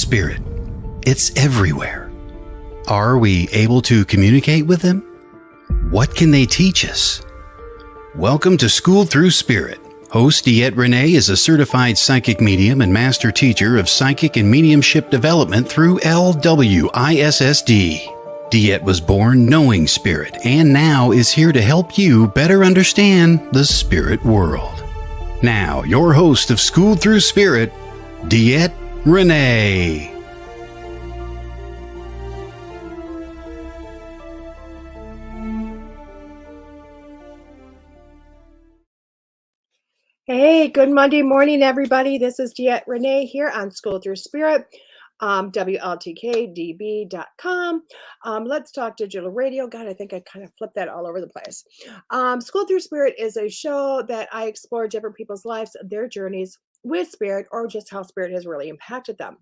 Spirit. It's everywhere. Are we able to communicate with them? What can they teach us? Welcome to Schooled Thru Spirit. Host DeEtte Renee is a certified psychic medium and master teacher of psychic and mediumship development through LWISSD. DeEtte was born knowing spirit and now is here to help you better understand the spirit world. Now, your host of Schooled Thru Spirit, DeEtte Renee. Hey, good Monday morning, everybody. This is DeEtte Renee here on Schooled Thru Spirit, WLTK-DB.com. Let's Talk Digital Radio. God, I think I kind of flipped that all over the place. Schooled Thru Spirit is a show that I explore different people's lives, their journeys with spirit, or just how spirit has really impacted them.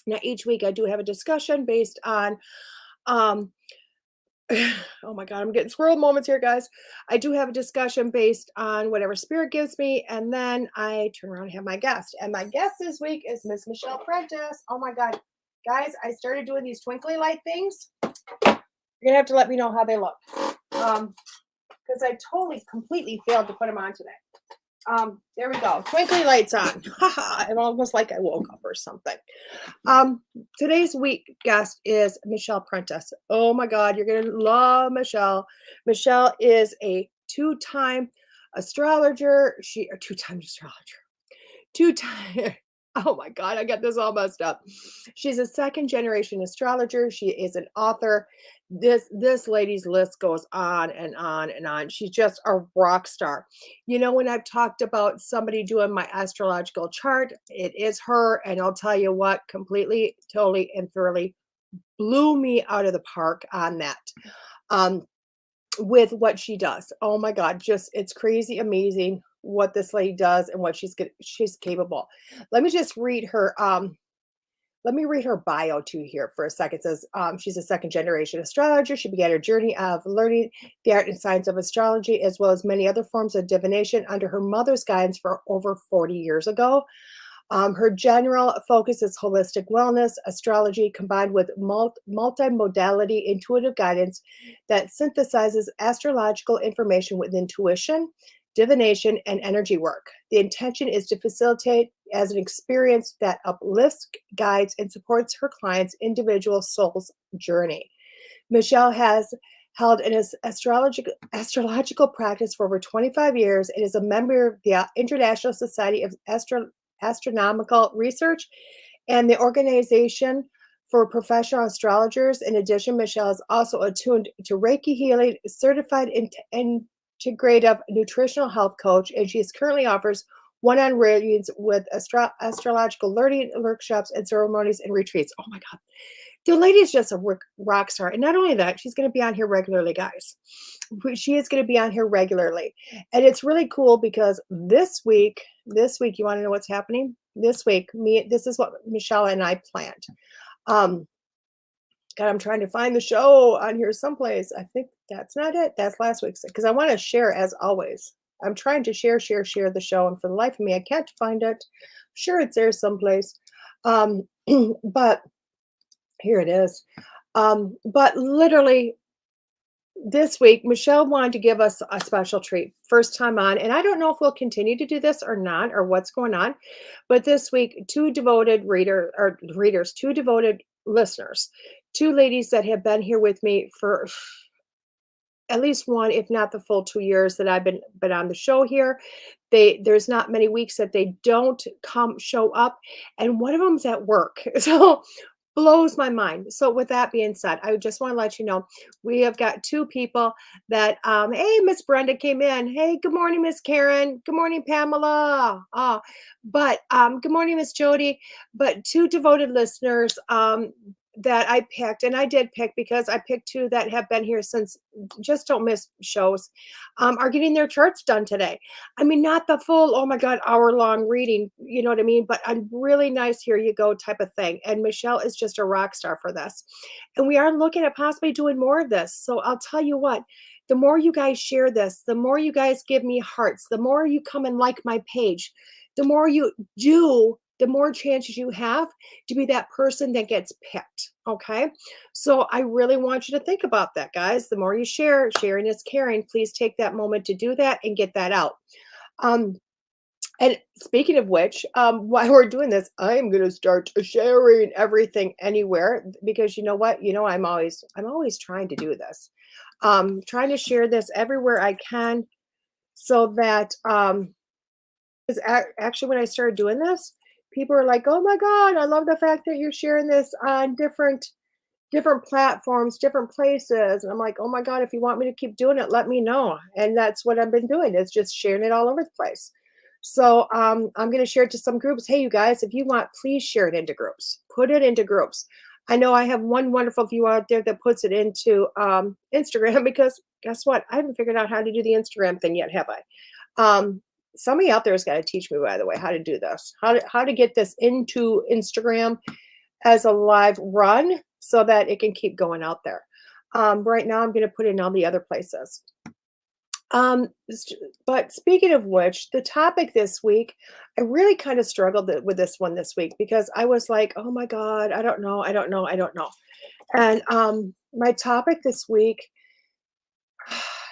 Now, each week I do have a discussion based on oh my God, I'm getting squirrel moments here, guys. I do have a discussion based on whatever spirit gives me, and then I turn around and have my guest. And my guest this week is Miss Michelle Prentiss. Oh my God, guys, I started doing these twinkly light things. You're gonna have to let me know how they look, because I totally, completely failed to put them on today. There we go. Twinkly lights on. Haha, I'm almost like I woke up or something. Today's week guest is Michelle Prentiss. Oh my God, you're gonna love Michelle. Michelle is a two-time astrologer. Two-time astrologer. Oh my God, I got this all messed up. She's a second generation astrologer. She is an author. This lady's list goes on and on and on. She's just a rock star. You know, when I've talked about somebody doing my astrological chart, it is her. And I'll tell you what, completely, totally, and thoroughly blew me out of the park on that. With what she does. Oh my God, just it's crazy, amazing what this lady does and what she's capable. Let me just read her. Let me read her bio too here for a second. It says she's a second generation astrologer. She began her journey of learning the art and science of astrology, as well as many other forms of divination, under her mother's guidance for over 40 years ago. Her general focus is holistic wellness, astrology combined with multimodality intuitive guidance that synthesizes astrological information with intuition, divination, and energy work. The intention is to facilitate as an experience that uplifts, guides, and supports her clients' individual soul's journey. Michelle has held an astrological practice for over 25 years and is a member of the International Society of Astronomical Research and the Organization for Professional Astrologers. In addition, Michelle is also attuned to Reiki healing, certified integrative nutritional health coach, and she currently offers one-on-one readings with astrological learning workshops and ceremonies and retreats. Oh my God. The lady is just a rock star. And not only that, she's going to be on here regularly, guys. She is going to be on here regularly. And it's really cool because this week, you want to know what's happening? This week, this is what Michelle and I planned. God, I'm trying to find the show on here someplace. I think that's not it. That's last week's, because I want to share as always. I'm trying to share the show, and for the life of me, I can't find it. I'm sure it's there someplace. But here it is. But literally this week, Michelle wanted to give us a special treat. First time on, and I don't know if we'll continue to do this or not, or what's going on. But this week, two devoted listeners, two ladies that have been here with me for at least one, if not the full 2 years that I've been on the show here. There's not many weeks that they don't show up, and one of them's at work. So blows my mind. So with that being said, I just want to let you know, we have got two people that, hey, Miss Brenda came in. Hey, good morning, Miss Karen. Good morning, Pamela. Good morning, Miss Jody. But two devoted listeners, that I picked, and I did pick because I picked two that have been here since, just don't miss shows, are getting their charts done today. I mean, not the full, oh my God, hour-long reading, you know what I mean? But a really nice, here you go type of thing. And Michelle is just a rock star for this. And we are looking at possibly doing more of this. So I'll tell you what, the more you guys share this, the more you guys give me hearts, the more you come and like my page, the more you do the more chances you have to be that person that gets picked. Okay. So I really want you to think about that, guys. The more you share, sharing is caring. Please take that moment to do that and get that out. Um, and speaking of which, while we're doing this, I am going to start sharing everything anywhere because you know what? I'm always trying to do this. Trying to share this everywhere I can so that, 'cause actually when I started doing this, people are like, "Oh my God, I love the fact that you're sharing this on different platforms, different places." And I'm like, "Oh my God, if you want me to keep doing it, let me know." And that's what I've been doing is just sharing it all over the place. So I'm going to share it to some groups. Hey, you guys, if you want, please share it into groups. Put it into groups. I know I have one wonderful viewer out there that puts it into Instagram because guess what? I haven't figured out how to do the Instagram thing yet, have I? Um, Somebody out there has got to teach me, by the way, how to do this, how to get this into Instagram as a live run so that it can keep going out there. Right now, I'm going to put it in all the other places. But speaking of which, the topic this week, I really kind of struggled with this one this week because I was like, oh my God, I don't know, I don't know, I don't know. And my topic this week,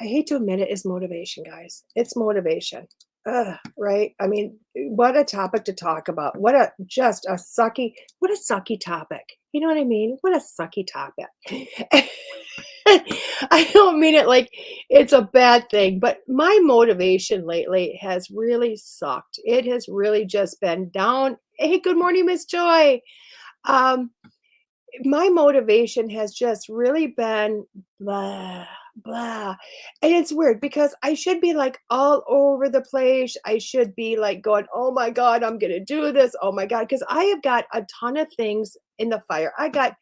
I hate to admit it, is motivation, guys. It's motivation. Ugh, right? I mean, what a topic to talk about. What a sucky topic. You know what I mean? What a sucky topic. I don't mean it like it's a bad thing, but my motivation lately has really sucked. It has really just been down. Hey, good morning, Miss Joy. Um, my motivation has just really been blah, blah. And it's weird because I should be like all over the place. I should be like going, oh my God, I'm going to do this. Oh my God. Because I have got a ton of things in the fire. I got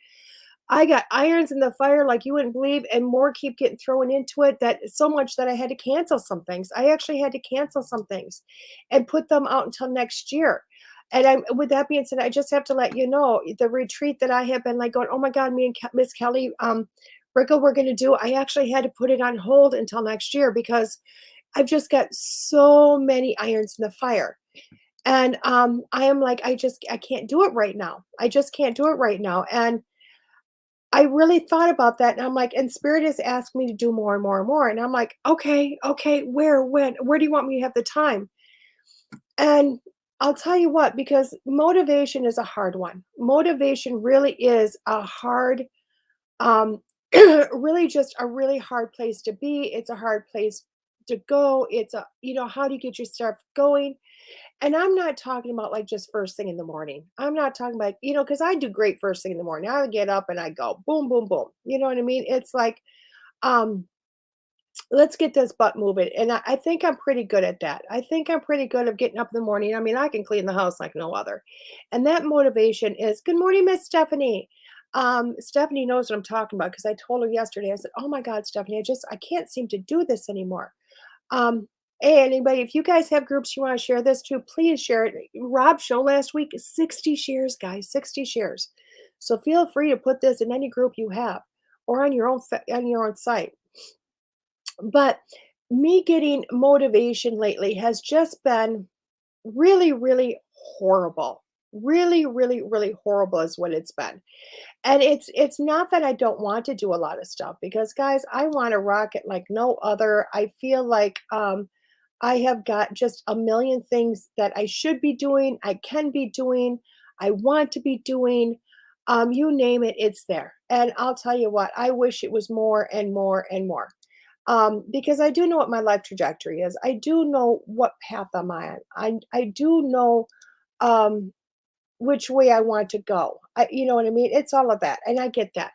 irons in the fire like you wouldn't believe, and more keep getting thrown into it that so much that I had to cancel some things. I actually had to cancel some things and put them out until next year. And with that being said, I just have to let you know the retreat that I have been like going, oh my God, me and Miss Kelly, Rickle, we're going to do. I actually had to put it on hold until next year because I've just got so many irons in the fire. And I am like, I can't do it right now. I just can't do it right now. And I really thought about that, and I'm like, and Spirit has asked me to do more and more and more, and I'm like, okay, okay, where, when, where do you want me to have the time? And I'll tell you what, because motivation is a hard one. Motivation really is a hard, um, really just a really hard place to be. It's a hard place to go. How do you get your stuff going? And I'm not talking about like just first thing in the morning. I'm not talking about, because I do great first thing in the morning. I get up and I go boom, boom, boom. You know what I mean? It's like, um, let's get this butt moving. And I think I'm pretty good at that. I think I'm pretty good at getting up in the morning. I mean, I can clean the house like no other. And that motivation is good morning, Miss Stephanie. Stephanie knows what I'm talking about because I told her yesterday, I said, oh my God, Stephanie, I can't seem to do this anymore. Um, hey, anybody, if you guys have groups you want to share this to, please share it. Rob show last week, 60 shares, guys, 60 shares. So feel free to put this in any group you have or on your own site. But me getting motivation lately has just been really, really horrible. Really, really, really horrible is what it's been. And it's not that I don't want to do a lot of stuff because guys, I want to rock it like no other. I feel like I have got just a million things that I should be doing, I can be doing, I want to be doing. You name it, it's there. And I'll tell you what, I wish it was more and more and more. Because I do know what my life trajectory is. I do know what path I'm on. I do know um which way I want to go. You know what I mean? It's all of that. And I get that.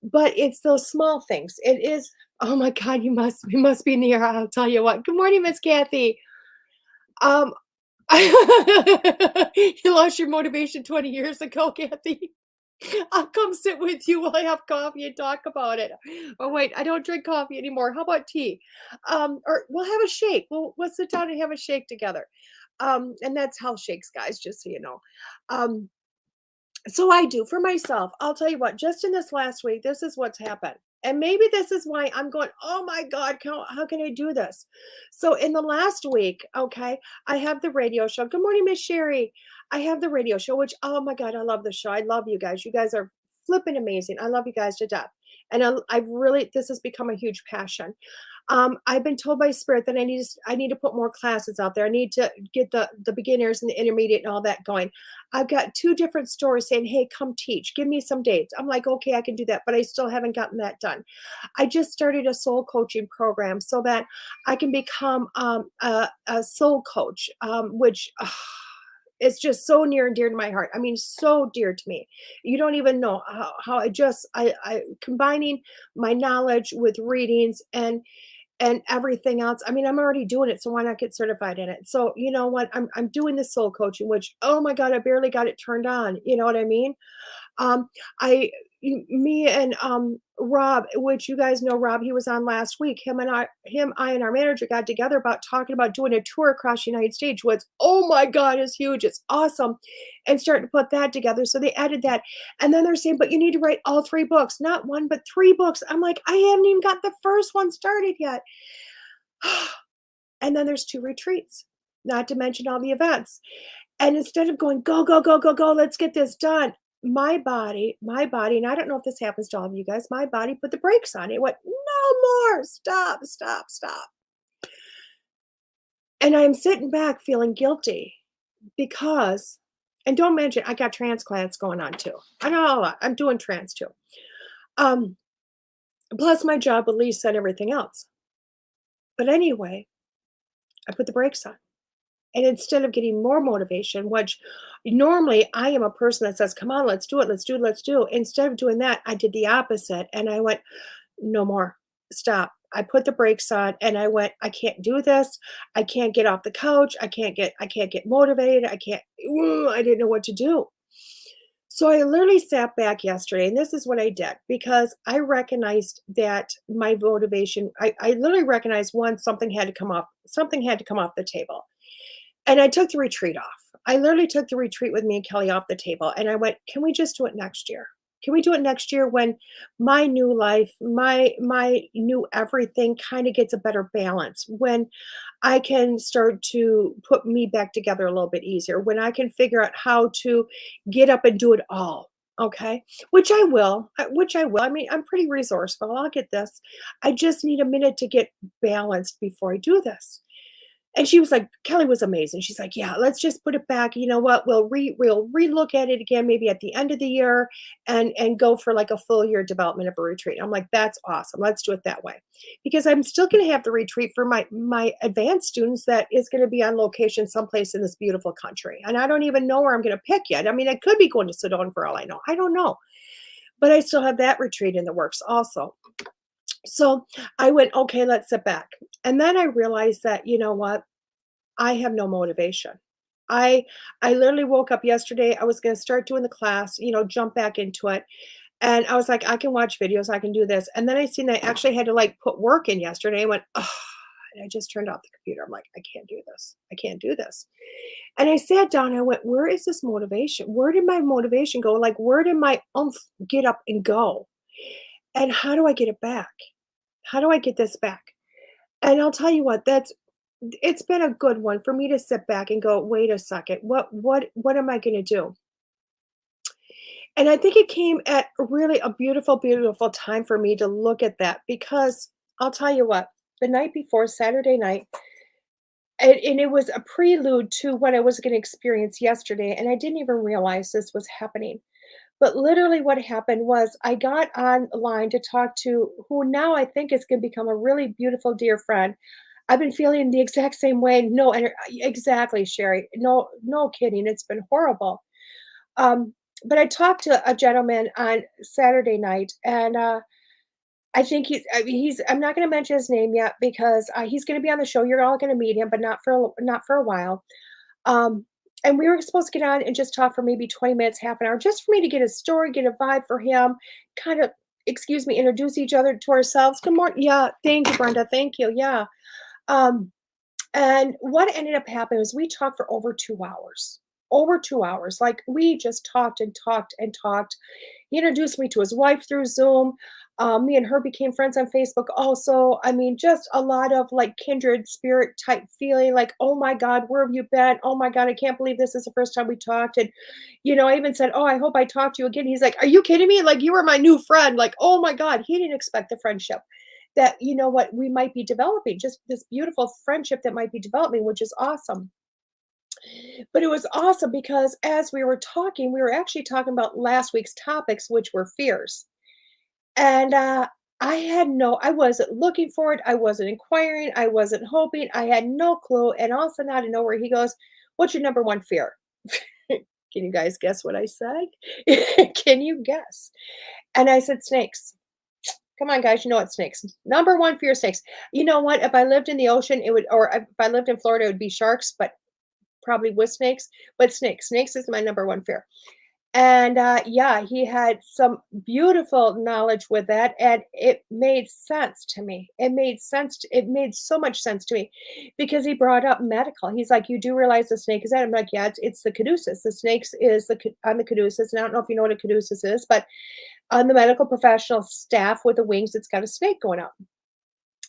But it's those small things. It is, oh my God, you must be near. I'll tell you what. Good morning, Miss Kathy. Um you lost your motivation 20 years ago, Kathy. I'll come sit with you. We'll have coffee and talk about it. Oh wait, I don't drink coffee anymore. How about tea? Or we'll have a shake. We'll sit down and have a shake together. And that's health shakes, guys, just so you know. Um, so I do for myself. I'll tell you what, just in this last week, this is what's happened. And maybe this is why I'm going, oh my God, how can I do this? So in the last week, okay, I have the radio show. Good morning, Miss Sherry. I have the radio show, which, oh my God, I love the show. I love you guys. You guys are flipping amazing. I love you guys to death. And I've really, this has become a huge passion. I've been told by Spirit that I need to put more classes out there. I need to get the beginners and the intermediate and all that going. I've got 2 different stores saying, "Hey, come teach. Give me some dates." I'm like, "Okay, I can do that," but I still haven't gotten that done. I just started a soul coaching program so that I can become a soul coach, which is just so near and dear to my heart. I mean, so dear to me. You don't even know how I combining my knowledge with readings and everything else. I mean, I'm already doing it, so why not get certified in it? So, you know what? I'm doing the soul coaching, which, oh my God, I barely got it turned on. You know what I mean? Um, I Me and Rob, which you guys know Rob, he was on last week. I and our manager got together about talking about doing a tour across the United States, which, oh my God, is huge. It's awesome. And starting to put that together. So they added that. And then they're saying, but you need to write all 3 books, not 1, but 3 books. I'm like, I haven't even got the first one started yet. And then there's 2 retreats, not to mention all the events. And instead of going, go, go, go, go, go, let's get this done, my body, and I don't know if this happens to all of you guys, my body put the brakes on. It went, no more, stop, stop, stop. And I'm sitting back feeling guilty because, and don't mention, I got trans class going on too. I know I'm doing trans too. Um, Plus my job with Lisa and everything else. But anyway, I put the brakes on. And instead of getting more motivation, which normally I am a person that says, come on, let's do it, let's do it, let's do it. Instead of doing that, I did the opposite. And I went, no more, stop. I put the brakes on and I went, I can't do this. I can't get off the couch. I can't get motivated. I didn't know what to do. So I literally sat back yesterday, and this is what I did because I recognized that my motivation, I literally recognized one, something had to come off the table. And I took the retreat off. I literally took the retreat with me and Kelly off the table. And I went, can we just do it next year? Can we do it next year when my new life, my new everything kind of gets a better balance, when I can start to put me back together a little bit easier, when I can figure out how to get up and do it all. Okay. Which I will. I mean, I'm pretty resourceful. I'll get this. I just need a minute to get balanced before I do this. And she was like, Kelly was amazing. She's like, yeah, let's just put it back. You know what? We'll relook at it again, maybe at the end of the year and go for like a full year development of a retreat. I'm like, that's awesome. Let's do it that way. Because I'm still going to have the retreat for my advanced students that is going to be on location someplace in this beautiful country. And I don't even know where I'm going to pick yet. I mean, I could be going to Sedona for all I know. I don't know. But I still have that retreat in the works also. So I went, okay, let's sit back. And then I realized that, you know what? I have no motivation. I literally woke up yesterday. I was going to start doing the class, jump back into it. And I was like, I can watch videos. I can do this. And then I seen I actually had to like put work in yesterday. I went, oh, and I just turned off the computer. I'm like, I can't do this. I can't do this. And I sat down and I went, where is this motivation? Where did my motivation go? Like, where did my oomph get up and go? And how do I get it back? How do I get this back? And I'll tell you what, it's been a good one for me to sit back and go, wait a second, what am I going to do? And I think it came at really a beautiful, beautiful time for me to look at that because I'll tell you what, the night before, Saturday night, and it was a prelude to what I was going to experience yesterday, and I didn't even realize this was happening. But literally what happened was I got online to talk to who now I think is going to become a really beautiful, dear friend. I've been feeling the exact same way. No, exactly, Sherry. No, no kidding. It's been horrible. But I talked to a gentleman on Saturday night, and I think I'm not going to mention his name yet because he's going to be on the show. You're all going to meet him, but not for a while. And we were supposed to get on and just talk for maybe 20 minutes, half an hour, just for me to get a story, get a vibe for him, kind of, introduce each other to ourselves. Good morning. Yeah. Thank you, Brenda. Thank you. Yeah. And what ended up happening was we talked for over 2 hours. Over 2 hours. Like we just talked and talked and talked. He introduced me to his wife through Zoom. Me and her became friends on Facebook also. I mean, just a lot of like kindred spirit type feeling like, oh my God, where have you been? Oh my God, I can't believe this is the first time we talked. And, I even said, oh, I hope I talk to you again. He's like, are you kidding me? Like, you were my new friend. Like, oh my God, he didn't expect the friendship that, what we might be developing, just this beautiful friendship that might be developing, which is awesome. But it was awesome because as we were talking, we were actually talking about last week's topics, which were fears. And, I wasn't looking for it, I wasn't inquiring, I wasn't hoping, I had no clue, and all of a sudden, out of nowhere, he goes, "What's your number 1 fear?" Can you guys guess what I said? Can you guess? And I said, "Snakes." Come on, guys, you know what snakes. Number 1 fear, snakes. You know what? If I lived in the ocean, it would or if I lived in Florida, it would be sharks, but probably with snakes, but snakes. Snakes is my number 1 fear. And, yeah, he had some beautiful knowledge with that, and it made sense to me. It made so much sense to me because he brought up medical. He's like, "You do realize the snake is that?" I'm like, "Yeah, it's the caduceus. The snakes is on the caduceus," and I don't know if you know what a caduceus is, but on the medical professional staff with the wings, it's got a snake going up.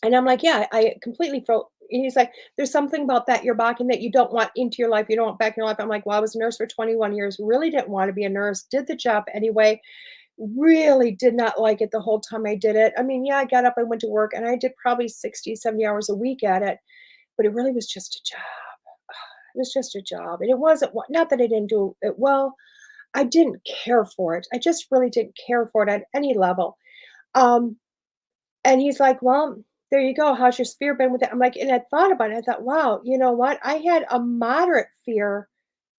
And I'm like, "Yeah, I completely felt." And he's like, "There's something about that you're blocking that you don't want into your life, you don't want back in your life." I'm like, "Well, I was a nurse for 21 years, really didn't want to be a nurse, did the job anyway, really did not like it the whole time I did it." I mean, yeah, I got up, I went to work, and I did probably 60, 70 hours a week at it, but it really was just a job. It was just a job, and it wasn't not that I didn't do it well, I didn't care for it. I just really didn't care for it at any level. Um, and he's like, "Well, there you go. How's your fear been with it?" I'm like, and I thought about it. I thought, wow, you know what? I had a moderate fear,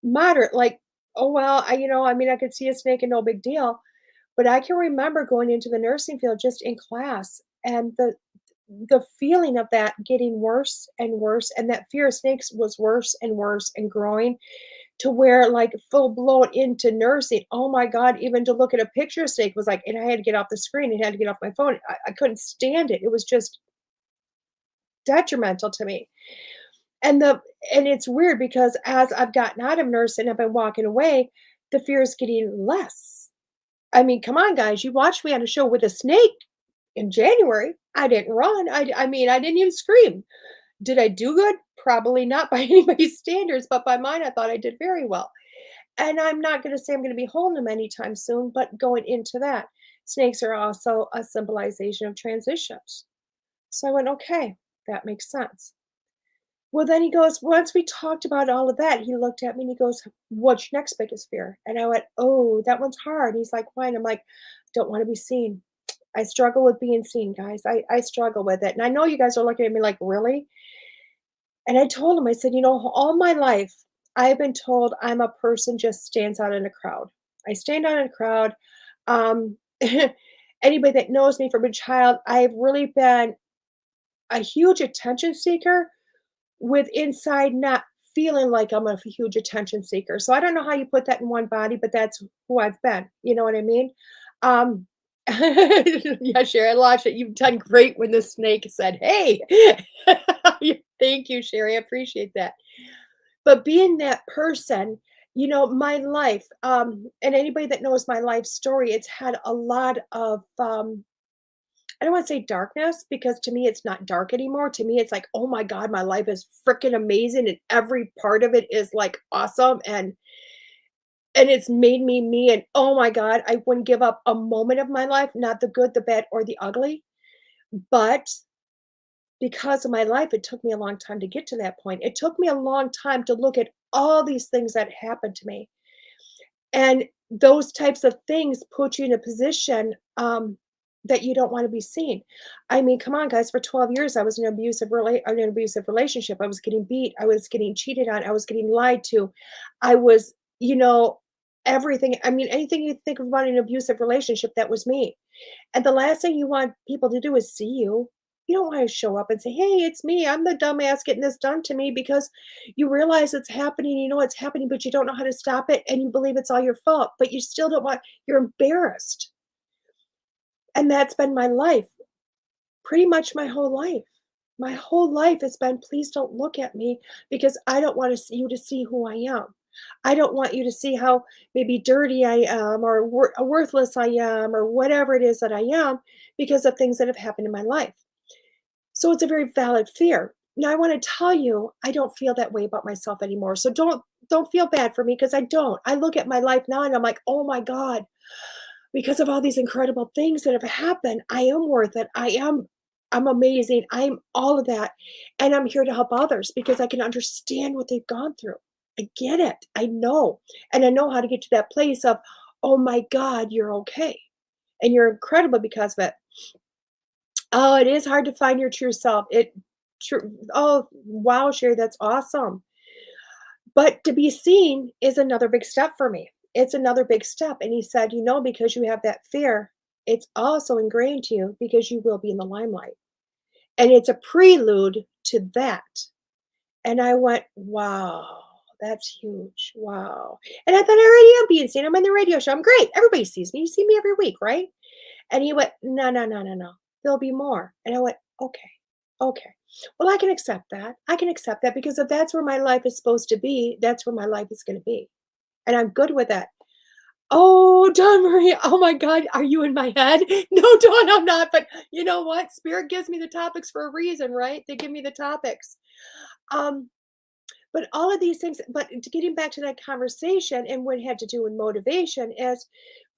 moderate, like, oh, well, I mean, I could see a snake and no big deal. But I can remember going into the nursing field just in class and the feeling of that getting worse and worse. And that fear of snakes was worse and worse and growing to where like full blown into nursing. Oh my God, even to look at a picture of snake was like, and I had to get off the screen and had to get off my phone. I couldn't stand it. It was just detrimental to me. And it's weird because as I've gotten out of nursing, I've been walking away, the fear is getting less. I mean, come on, guys, you watched me on a show with a snake in January. I didn't run. I mean, I didn't even scream. Did I do good? Probably not by anybody's standards, but by mine, I thought I did very well. And I'm not going to say I'm going to be holding them anytime soon, but going into that, snakes are also a symbolization of transitions. So I went, okay, that makes sense. Well, then he goes, once we talked about all of that, he looked at me and he goes, "What's your next biggest fear?" And I went, "Oh, that one's hard." He's like, "Why?" And I'm like, "Don't want to be seen." I struggle with being seen, guys. I struggle with it. And I know you guys are looking at me like, really? And I told him, I said, all my life, I've been told I'm a person just stands out in a crowd. I stand out in a crowd. Um, Anybody that knows me from a child, I've really been a huge attention seeker with inside not feeling like I'm a huge attention seeker. So I don't know how you put that in one body, but that's who I've been. You know what I mean? Um, yeah, Sherry, I lost it. You've done great when the snake said, "Hey." Thank you, Sherry. I appreciate that. But being that person, my life, and anybody that knows my life story, it's had a lot of I don't want to say darkness because to me it's not dark anymore. To me, it's like, oh my God, my life is freaking amazing and every part of it is like awesome and it's made me me. And oh my God, I wouldn't give up a moment of my life, not the good, the bad, or the ugly. But because of my life, it took me a long time to get to that point. It took me a long time to look at all these things that happened to me. And those types of things put you in a position that you don't want to be seen. I mean, come on, guys. For 12 years, I was in an abusive relationship. I was getting beat. I was getting cheated on. I was getting lied to. I was, everything. I mean, anything you think about an abusive relationship, that was me. And the last thing you want people to do is see you. You don't want to show up and say, "Hey, it's me. I'm the dumbass getting this done to me," because you realize it's happening, you know it's happening, but you don't know how to stop it and you believe it's all your fault, but you still don't want, you're embarrassed. And that's been my life, pretty much my whole life. My whole life has been, please don't look at me because I don't want to see you to see who I am. I don't want you to see how maybe dirty I am or worthless I am or whatever it is that I am because of things that have happened in my life. So it's a very valid fear. Now I want to tell you, I don't feel that way about myself anymore. So don't feel bad for me because I don't. I look at my life now and I'm like, "Oh my God, because of all these incredible things that have happened, I am worth it. I'm amazing. I'm all of that. And I'm here to help others because I can understand what they've gone through. I get it. I know. And I know how to get to that place of, oh my God, you're okay. And you're incredible because of it. Oh, it is hard to find your true self. Oh, wow, Sherry, that's awesome. But to be seen is another big step for me. It's another big step. And he said, because you have that fear, it's also ingrained to you because you will be in the limelight. And it's a prelude to that. And I went, wow, that's huge. Wow. And I thought, I already am being seen. I'm on the radio show. I'm great. Everybody sees me. You see me every week, right? And he went, no, no, no, no, no. There'll be more. And I went, okay, okay. Well, I can accept that. I can accept that because if that's where my life is supposed to be, that's where my life is going to be. And I'm good with that. Oh, Dawn Marie, oh my God, are you in my head? No, Dawn, I'm not. But you know what? Spirit gives me the topics for a reason, right? They give me the topics. Um, but all of these things, but getting back to that conversation and what it had to do with motivation is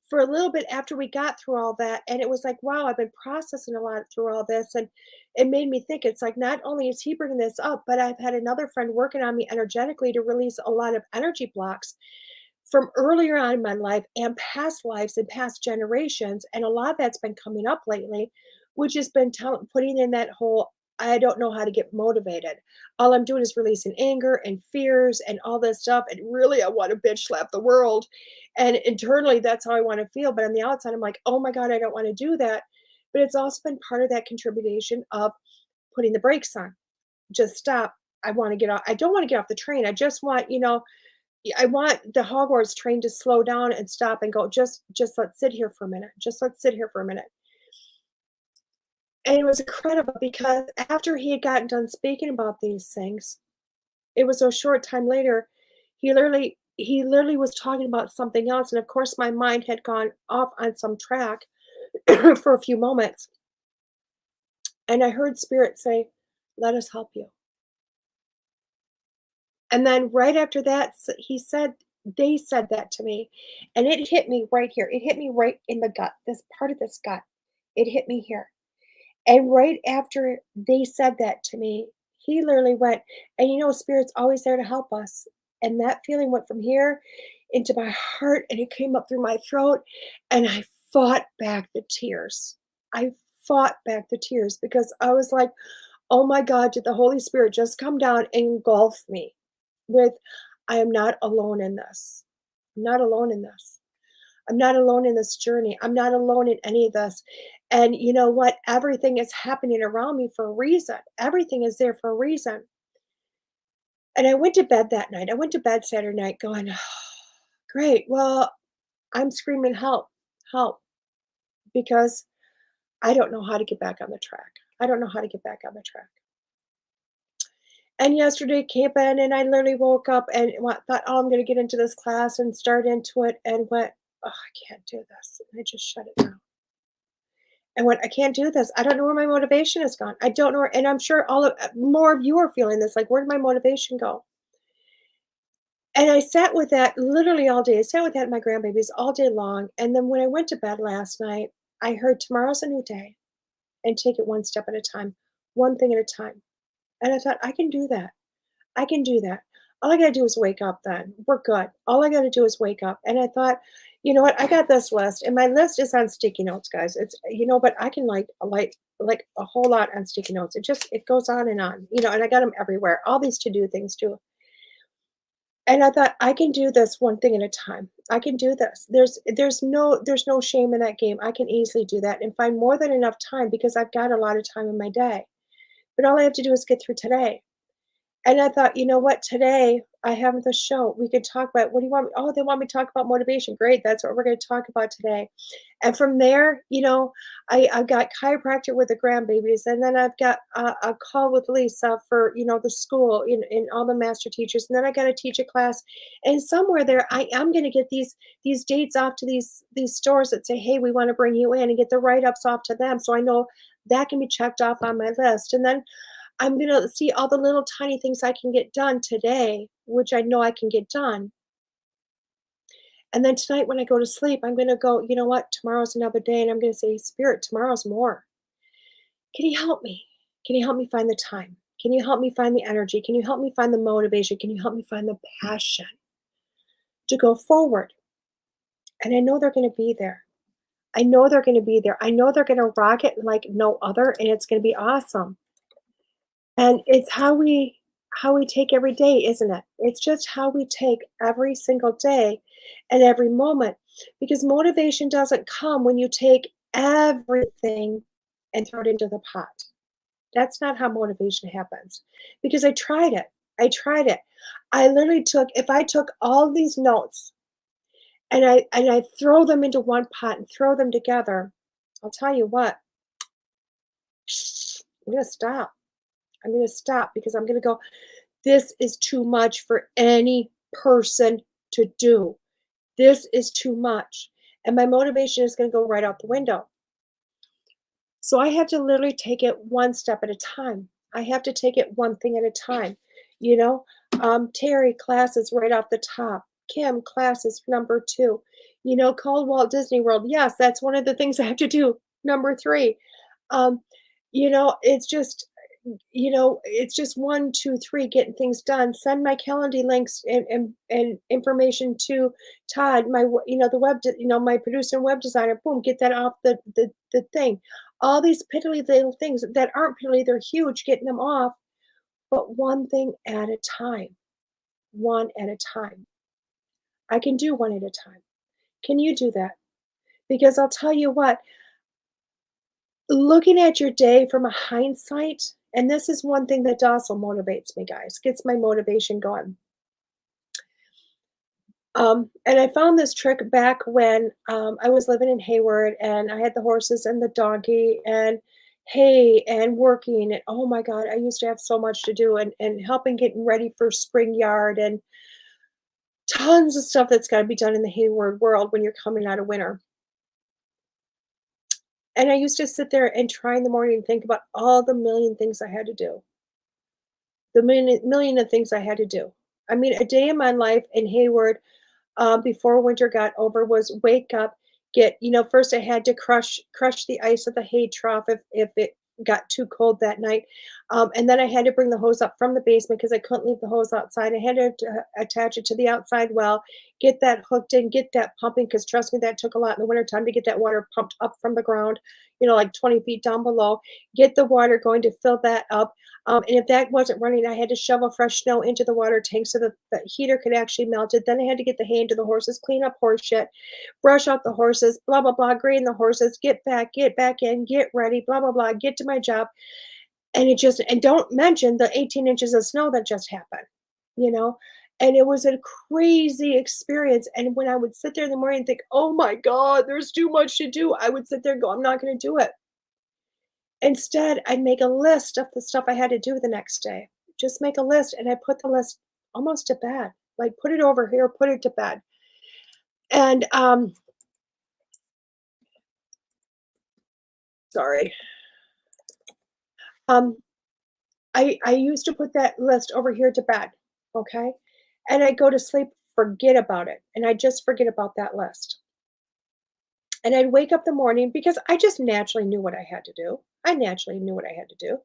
for a little bit after we got through all that, and it was like, wow, I've been processing a lot through all this. And it made me think it's like, not only is he bringing this up, but I've had another friend working on me energetically to release a lot of energy blocks from earlier on in my life and past lives and past generations. And a lot of that's been coming up lately, which has been putting in that whole, I don't know how to get motivated. All I'm doing is releasing anger and fears and all this stuff. And really, I want to bitch slap the world. And internally, that's how I want to feel. But on the outside, I'm like, oh my God, I don't want to do that. But it's also been part of that contribution of putting the brakes on. Just stop. I want to get off. I don't want to get off the train. I just want, I want the Hogwarts train to slow down and stop and go, just let's sit here for a minute. Just let's sit here for a minute. And it was incredible because after he had gotten done speaking about these things, it was a short time later, he literally was talking about something else. And of course, my mind had gone off on some track for a few moments. And I heard Spirit say, let us help you. And then right after that, they said that to me. And it hit me right here. It hit me right in the gut, this part of this gut. It hit me here. And right after they said that to me, he literally went, and Spirit's always there to help us. And that feeling went from here into my heart and it came up through my throat. And I fought back the tears. I fought back the tears because I was like, oh my God, did the Holy Spirit just come down and engulf me with, I am not alone in this. I'm not alone in this. I'm not alone in this journey. I'm not alone in any of this. And you know what? Everything is happening around me for a reason. Everything is there for a reason. And I went to bed that night. I went to bed Saturday night going, great. Well, I'm screaming help, help, because I don't know how to get back on the track. I don't know how to get back on the track. And yesterday came in and I literally woke up and thought, oh, I'm going to get into this class and start into it and went, oh, I can't do this. And I just shut it down. And went, I can't do this. I don't know where my motivation has gone. I don't know. And I'm sure more of you are feeling this. Like, where did my motivation go? And I sat with that literally all day. I sat with that and my grandbabies all day long. And then when I went to bed last night, I heard tomorrow's a new day and take it one step at a time, one thing at a time. And I thought, I can do that. I can do that. All I got to do is wake up then. We're good. All I got to do is wake up. And I thought, you know what? I got this list and my list is on sticky notes, guys. It's, but I can like a whole lot on sticky notes. It goes on, and I got them everywhere. All these to-do things too. And I thought, I can do this one thing at a time. I can do this. There's no shame in that game. I can easily do that and find more than enough time because I've got a lot of time in my day. But all I have to do is get through today. And I thought, you know what? Today I have the show. We could talk about what do you want? Oh, they want me to talk about motivation. Great. That's what we're going to talk about today. And from there, I've got chiropractor with the grandbabies, and then I've got a call with Lisa for, the school in all the master teachers. And then I got to teach a class. And somewhere there, I am going to get these dates off to these stores that say, hey, we want to bring you in, and get the write-ups off to them. So I know that can be checked off on my list. And then I'm going to see all the little tiny things I can get done today, which I know I can get done. And then tonight when I go to sleep, I'm going to go, you know what? Tomorrow's another day. And I'm going to say, Spirit, tomorrow's more. Can you help me? Can you help me find the time? Can you help me find the energy? Can you help me find the motivation? Can you help me find the passion to go forward? And I know they're going to be there. I know they're going to be there. I know they're going to rock it like no other, and it's going to be awesome. And it's how we take every day, isn't it? It's just how we take every single day and every moment. Because motivation doesn't come when you take everything and throw it into the pot. That's not how motivation happens. Because I tried it. I tried it. I literally if I took all these notes and I throw them into one pot and throw them together, I'll tell you what, I'm gonna stop. I'm going to stop because I'm going to go, this is too much for any person to do. This is too much. And my motivation is going to go right out the window. So I have to literally take it one step at a time. I have to take it one thing at a time. Terry, classes right off the top. Kim, classes number 2. Called Walt Disney World. Yes, that's one of the things I have to do. Number 3. Um, it's just 1, 2, 3 getting things done. Send my calendar links and information to Todd, the web, my producer and web designer. Boom, get that off the thing. All these piddly little things that aren't piddly, they're huge, getting them off, but one thing at a time. One at a time. I can do one at a time. Can you do that? Because I'll tell you what, looking at your day from a hindsight, and this is one thing that also motivates me, guys, gets my motivation going. And I found this trick back when I was living in Hayward and I had the horses and the donkey and hay and working. And oh my God, I used to have so much to do and helping getting ready for spring yard and tons of stuff that's got to be done in the Hayward world when you're coming out of winter. And I used to sit there and try in the morning and think about all the million things I had to do. The million of things I had to do. I mean, a day in my life in Hayward before winter got over was wake up, first I had to crush the ice of the hay trough if it got too cold that night. And then I had to bring the hose up from the basement because I couldn't leave the hose outside. I had to attach it to the outside well, get that hooked in, get that pumping, because trust me, that took a lot in the wintertime to get that water pumped up from the ground, like 20 feet down below, get the water going to fill that up. And if that wasn't running, I had to shovel fresh snow into the water tank so that the heater could actually melt it. Then I had to get the hay into the horses, clean up horse shit, brush out the horses, blah, blah, blah, grain the horses, get back in, get ready, blah, blah, blah, get to my job. And don't mention the 18 inches of snow that just happened, and it was a crazy experience. And when I would sit there in the morning and think, oh my God, there's too much to do, I would sit there and go, I'm not going to do it. Instead, I'd make a list of the stuff I had to do the next day. Just make a list, and I put the list almost to bed. Like, put it over here, put it to bed. And sorry. I used to put that list over here to bed, okay? And I go to sleep, forget about it, and I just forget about that list. And I'd wake up the morning because I just naturally knew what I had to do. I naturally knew what I had to do.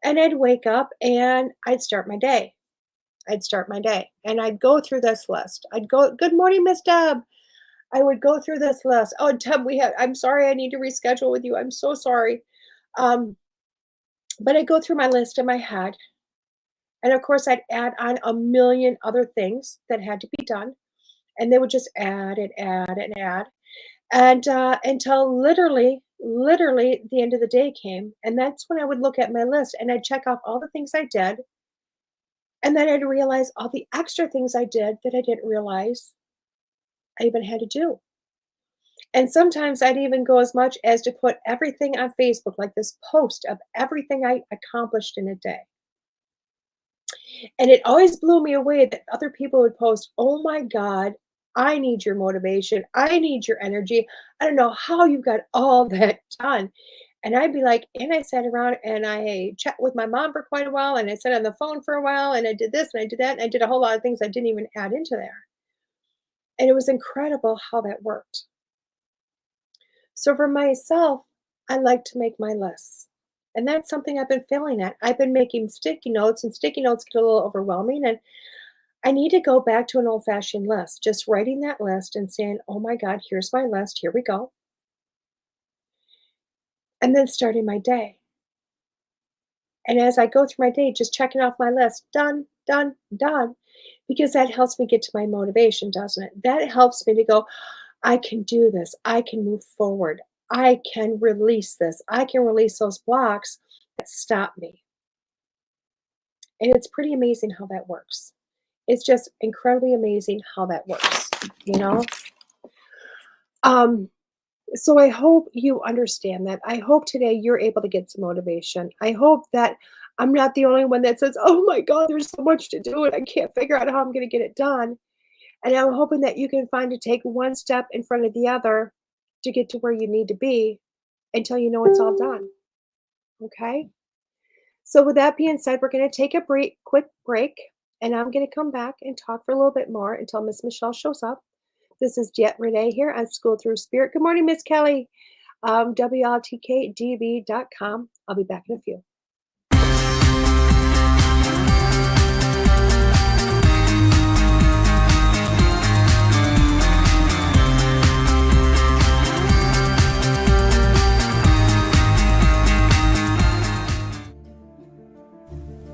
And I'd wake up and I'd start my day. And I'd go through this list. I'd go, good morning, Miss Deb. I would go through this list. Oh, Deb, I'm sorry, I need to reschedule with you. I'm so sorry. But I'd go through my list in my head. And of course, I'd add on a million other things that had to be done. And they would just add and add and add. And until literally the end of the day came. And that's when I would look at my list and I'd check off all the things I did. And then I'd realize all the extra things I did that I didn't realize I even had to do. And sometimes I'd even go as much as to put everything on Facebook, like this post of everything I accomplished in a day. And it always blew me away that other people would post, "Oh my God, I need your motivation. I need your energy. I don't know how you got all that done." And I'd be like, and I sat around and I chat with my mom for quite a while, and I sat on the phone for a while, and I did this and I did that, and I did a whole lot of things I didn't even add into there. And it was incredible how that worked. So for myself, I like to make my lists. And that's something I've been failing at. I've been making sticky notes, and sticky notes get a little overwhelming. And I need to go back to an old fashioned list, just writing that list and saying, "Oh my God, here's my list. Here we go." And then starting my day. And as I go through my day, just checking off my list, done, done, done, because that helps me get to my motivation, doesn't it? That helps me to go, I can do this. I can move forward. I can release this. I can release those blocks that stop me. And it's pretty amazing how that works. It's just incredibly amazing how that works, you know? Um, so I hope you understand that. I hope today you're able to get some motivation. I hope that I'm not the only one that says, "Oh my God, there's so much to do and I can't figure out how I'm going to get it done." And I'm hoping that you can find to take one step in front of the other to get to where you need to be until you know it's all done. Okay? So with that being said, we're going to take a quick break, and I'm going to come back and talk for a little bit more until Miss Michelle shows up. This is DeEtte Renee here on Schooled Thru Spirit. Good morning, Miss Kelly. WLTK-DB.com. I'll be back in a few.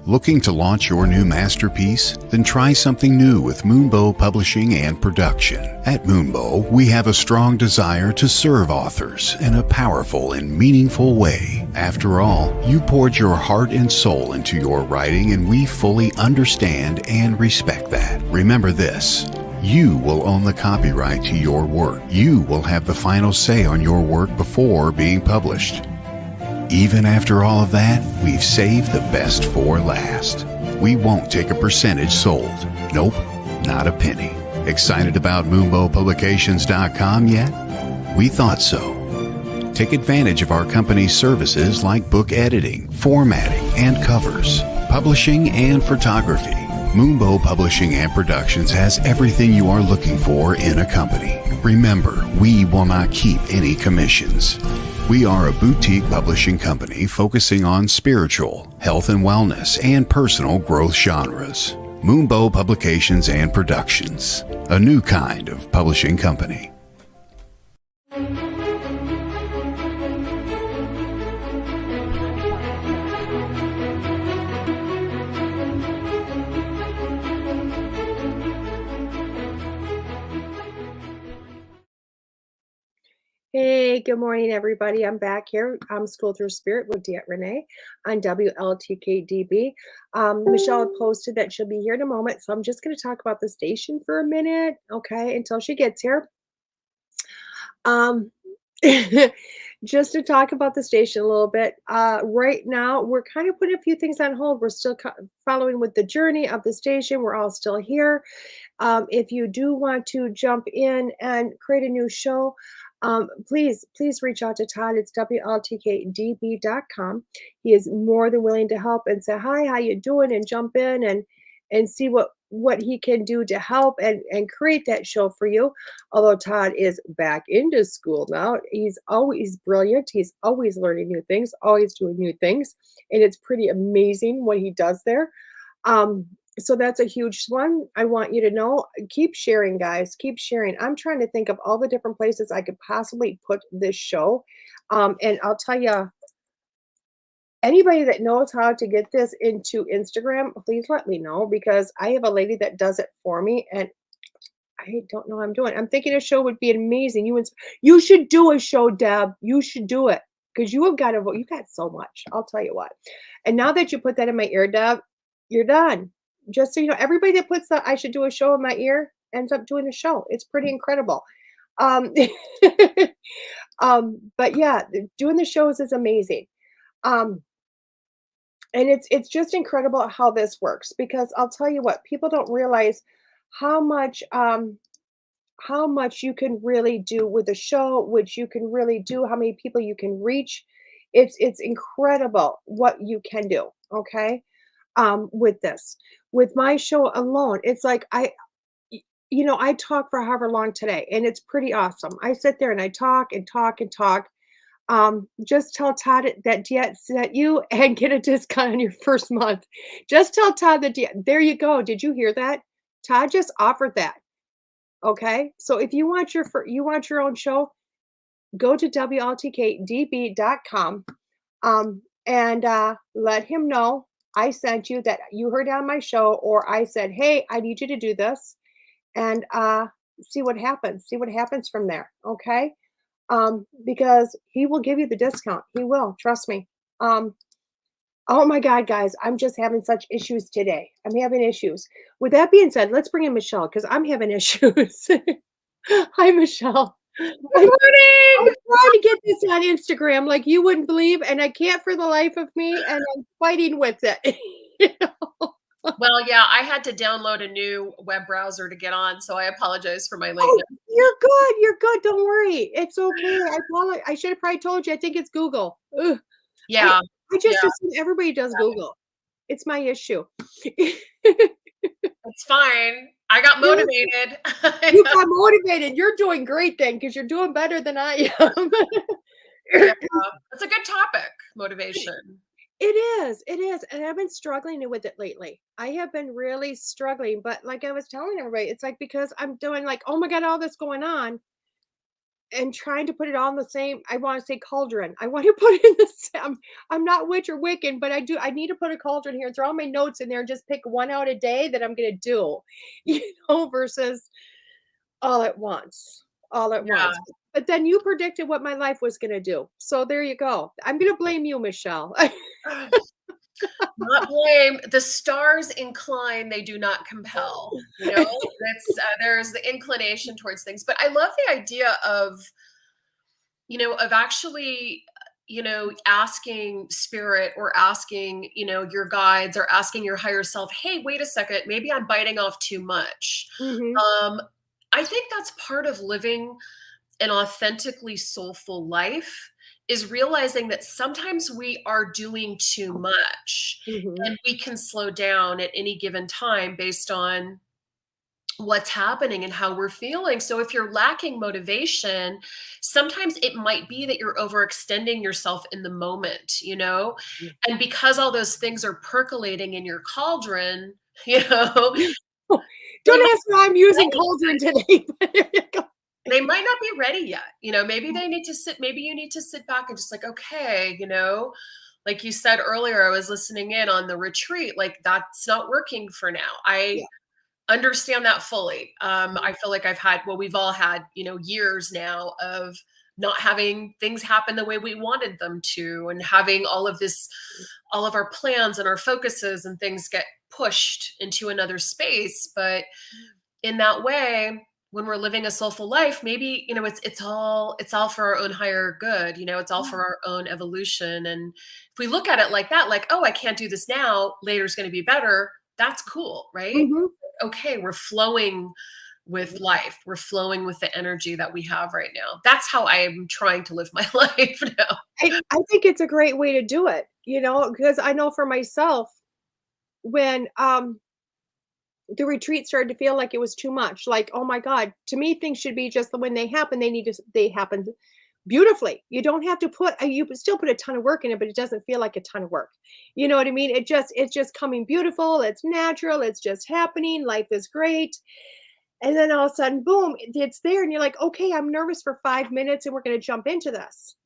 Looking to launch your new masterpiece? Then try something new with Moonbow Publishing and Production. At Moonbow, we have a strong desire to serve authors in a powerful and meaningful way. After all, you poured your heart and soul into your writing, and we fully understand and respect that. Remember this: you will own the copyright to your work. You will have the final say on your work before being published. Even after all of that, we've saved the best for last. We won't take a percentage sold. Nope, not a penny. Excited about MoonbowPublications.com yet? We thought so. Take advantage of our company's services like book editing, formatting, and covers, publishing, and photography. Moonbow Publishing and Productions has everything you are looking for in a company. Remember, we will not keep any commissions. We are a boutique publishing company focusing on spiritual, health and wellness, and personal growth genres. Moonbow Publications and Productions, a new kind of publishing company. Hey, good morning, everybody. I'm back here. I'm Schooled Thru Spirit with DeEtte Renee on WLTK-DB. Michelle posted that she'll be here in a moment, so I'm just going to talk about the station for a minute, okay, until she gets here. Um, just to talk about the station a little bit. Right now, we're kind of putting a few things on hold. We're still following with the journey of the station. We're all still here. If you do want to jump in and create a new show, please reach out to Todd. It's WLTK-DB.com. He is more than willing to help and say, "Hi, how you doing?" and jump in and see what he can do to help and create that show for you. Although Todd is back into school now, he's always brilliant. He's always learning new things, always doing new things, and it's pretty amazing what he does there. So that's a huge one. I want you to know, keep sharing, guys. Keep sharing. I'm trying to think of all the different places I could possibly put this show. And I'll tell you, anybody that knows how to get this into Instagram, please let me know, because I have a lady that does it for me and I don't know what I'm doing. I'm thinking a show would be amazing. You should do a show, Deb. You should do it because you have got you got so much. I'll tell you what. And now that you put that in my ear, Deb, you're done. just so you know, everybody that puts that I should do a show in my ear ends up doing a show. It's pretty incredible. Um, but yeah, doing the shows is amazing. Um, and it's just incredible how this works because I'll tell you what, people don't realize how much how much you can really do with a show, which you can really do, how many people you can reach. It's incredible what you can do, okay? With this. With my show alone, it's like I talk for however long today, and it's pretty awesome. I sit there and I talk and talk and talk. Just tell Todd that DeEtte sent you and get a discount on your first month. Just tell Todd that DeEtte, there you go. Did you hear that? Todd just offered that. Okay. So if you want you want your own show, go to WLTK-DB.com and let him know I sent you that you heard on my show, or I said, hey, I need you to do this and see what happens. See what happens from there. Okay. Because he will give you the discount. He will, trust me. Um, oh my God, guys, I'm just having such issues today. I'm having issues. With that being said, let's bring in Michelle because I'm having issues. Hi, Michelle. Good I'm morning. trying to get this on Instagram like you wouldn't believe, and I can't for the life of me, and I'm fighting with it. You know? Well, yeah, I had to download a new web browser to get on, so I apologize for my Oh, lateness. you're good. You're good. Don't worry. It's okay. I should have probably told you. I think it's Google. Ugh. I Yeah, I yeah, just assume everybody does Google. It's my issue. it's fine. I got You motivated. you got motivated. You're doing great then because you're doing better than I am. Yeah, it's a good topic, motivation. It is, and I've been struggling with it lately. I have been really struggling, but like I was telling everybody, it's like because I'm doing like, oh my God, all this going on, and trying to put it all in the same. I want to say cauldron. I want to put it in the same. I'm not witch or Wiccan, but I do. I need to put a cauldron here and throw all my notes in there and just pick one out a day that I'm gonna do, versus all at once. All at Yeah. once. But then you predicted what my life was gonna do. So there you go. I'm gonna blame you, Michelle. Not blame. The stars incline, they do not compel. That's there's the inclination towards things. But I love the idea of actually, asking spirit or asking, your guides or asking your higher self, hey, wait a second, maybe I'm biting off too much. Mhm. Um, I think that's part of living an authentically soulful life is realizing that sometimes we are doing too much Mhm. and we can slow down at any given time based on what's happening and how we're feeling. So if you're lacking motivation, sometimes it might be that you're overextending yourself in the moment, And because all those things are percolating in your cauldron, they Don't might ask why I'm be using ready. cauldron today. But there you go. They might not be ready yet. Maybe they need to sit, maybe you need to sit back and just like, okay, like you said earlier, I was listening in on the retreat, like that's not working for now. I Yeah. understand that fully. I feel like we've all had, years now of not having things happen the way we wanted them to, and having all of our plans and our focuses and things get pushed into another space. But in that way, when we're living a soulful life, maybe, it's all for our own higher good, it's all for our own evolution. And if we look at it like that, like, oh, I can't do this now, later's going to be better, that's cool, right? Mhm. Okay, we're flowing with life. We're flowing with the energy that we have right now. That's how I am trying to live my life now. I think it's a great way to do it, because I know for myself when the retreat started to feel like it was too much. Like, oh my God, to me, things should be just when they happen, they happen beautifully. You don't have to you still put a ton of work in it, but it doesn't feel like a ton of work. You know what I mean? It's just coming beautiful. It's natural. It's just happening. Life is great. And then all of a sudden, boom, it's there. And you're like, okay, I'm nervous for 5 minutes and we're going to jump into this.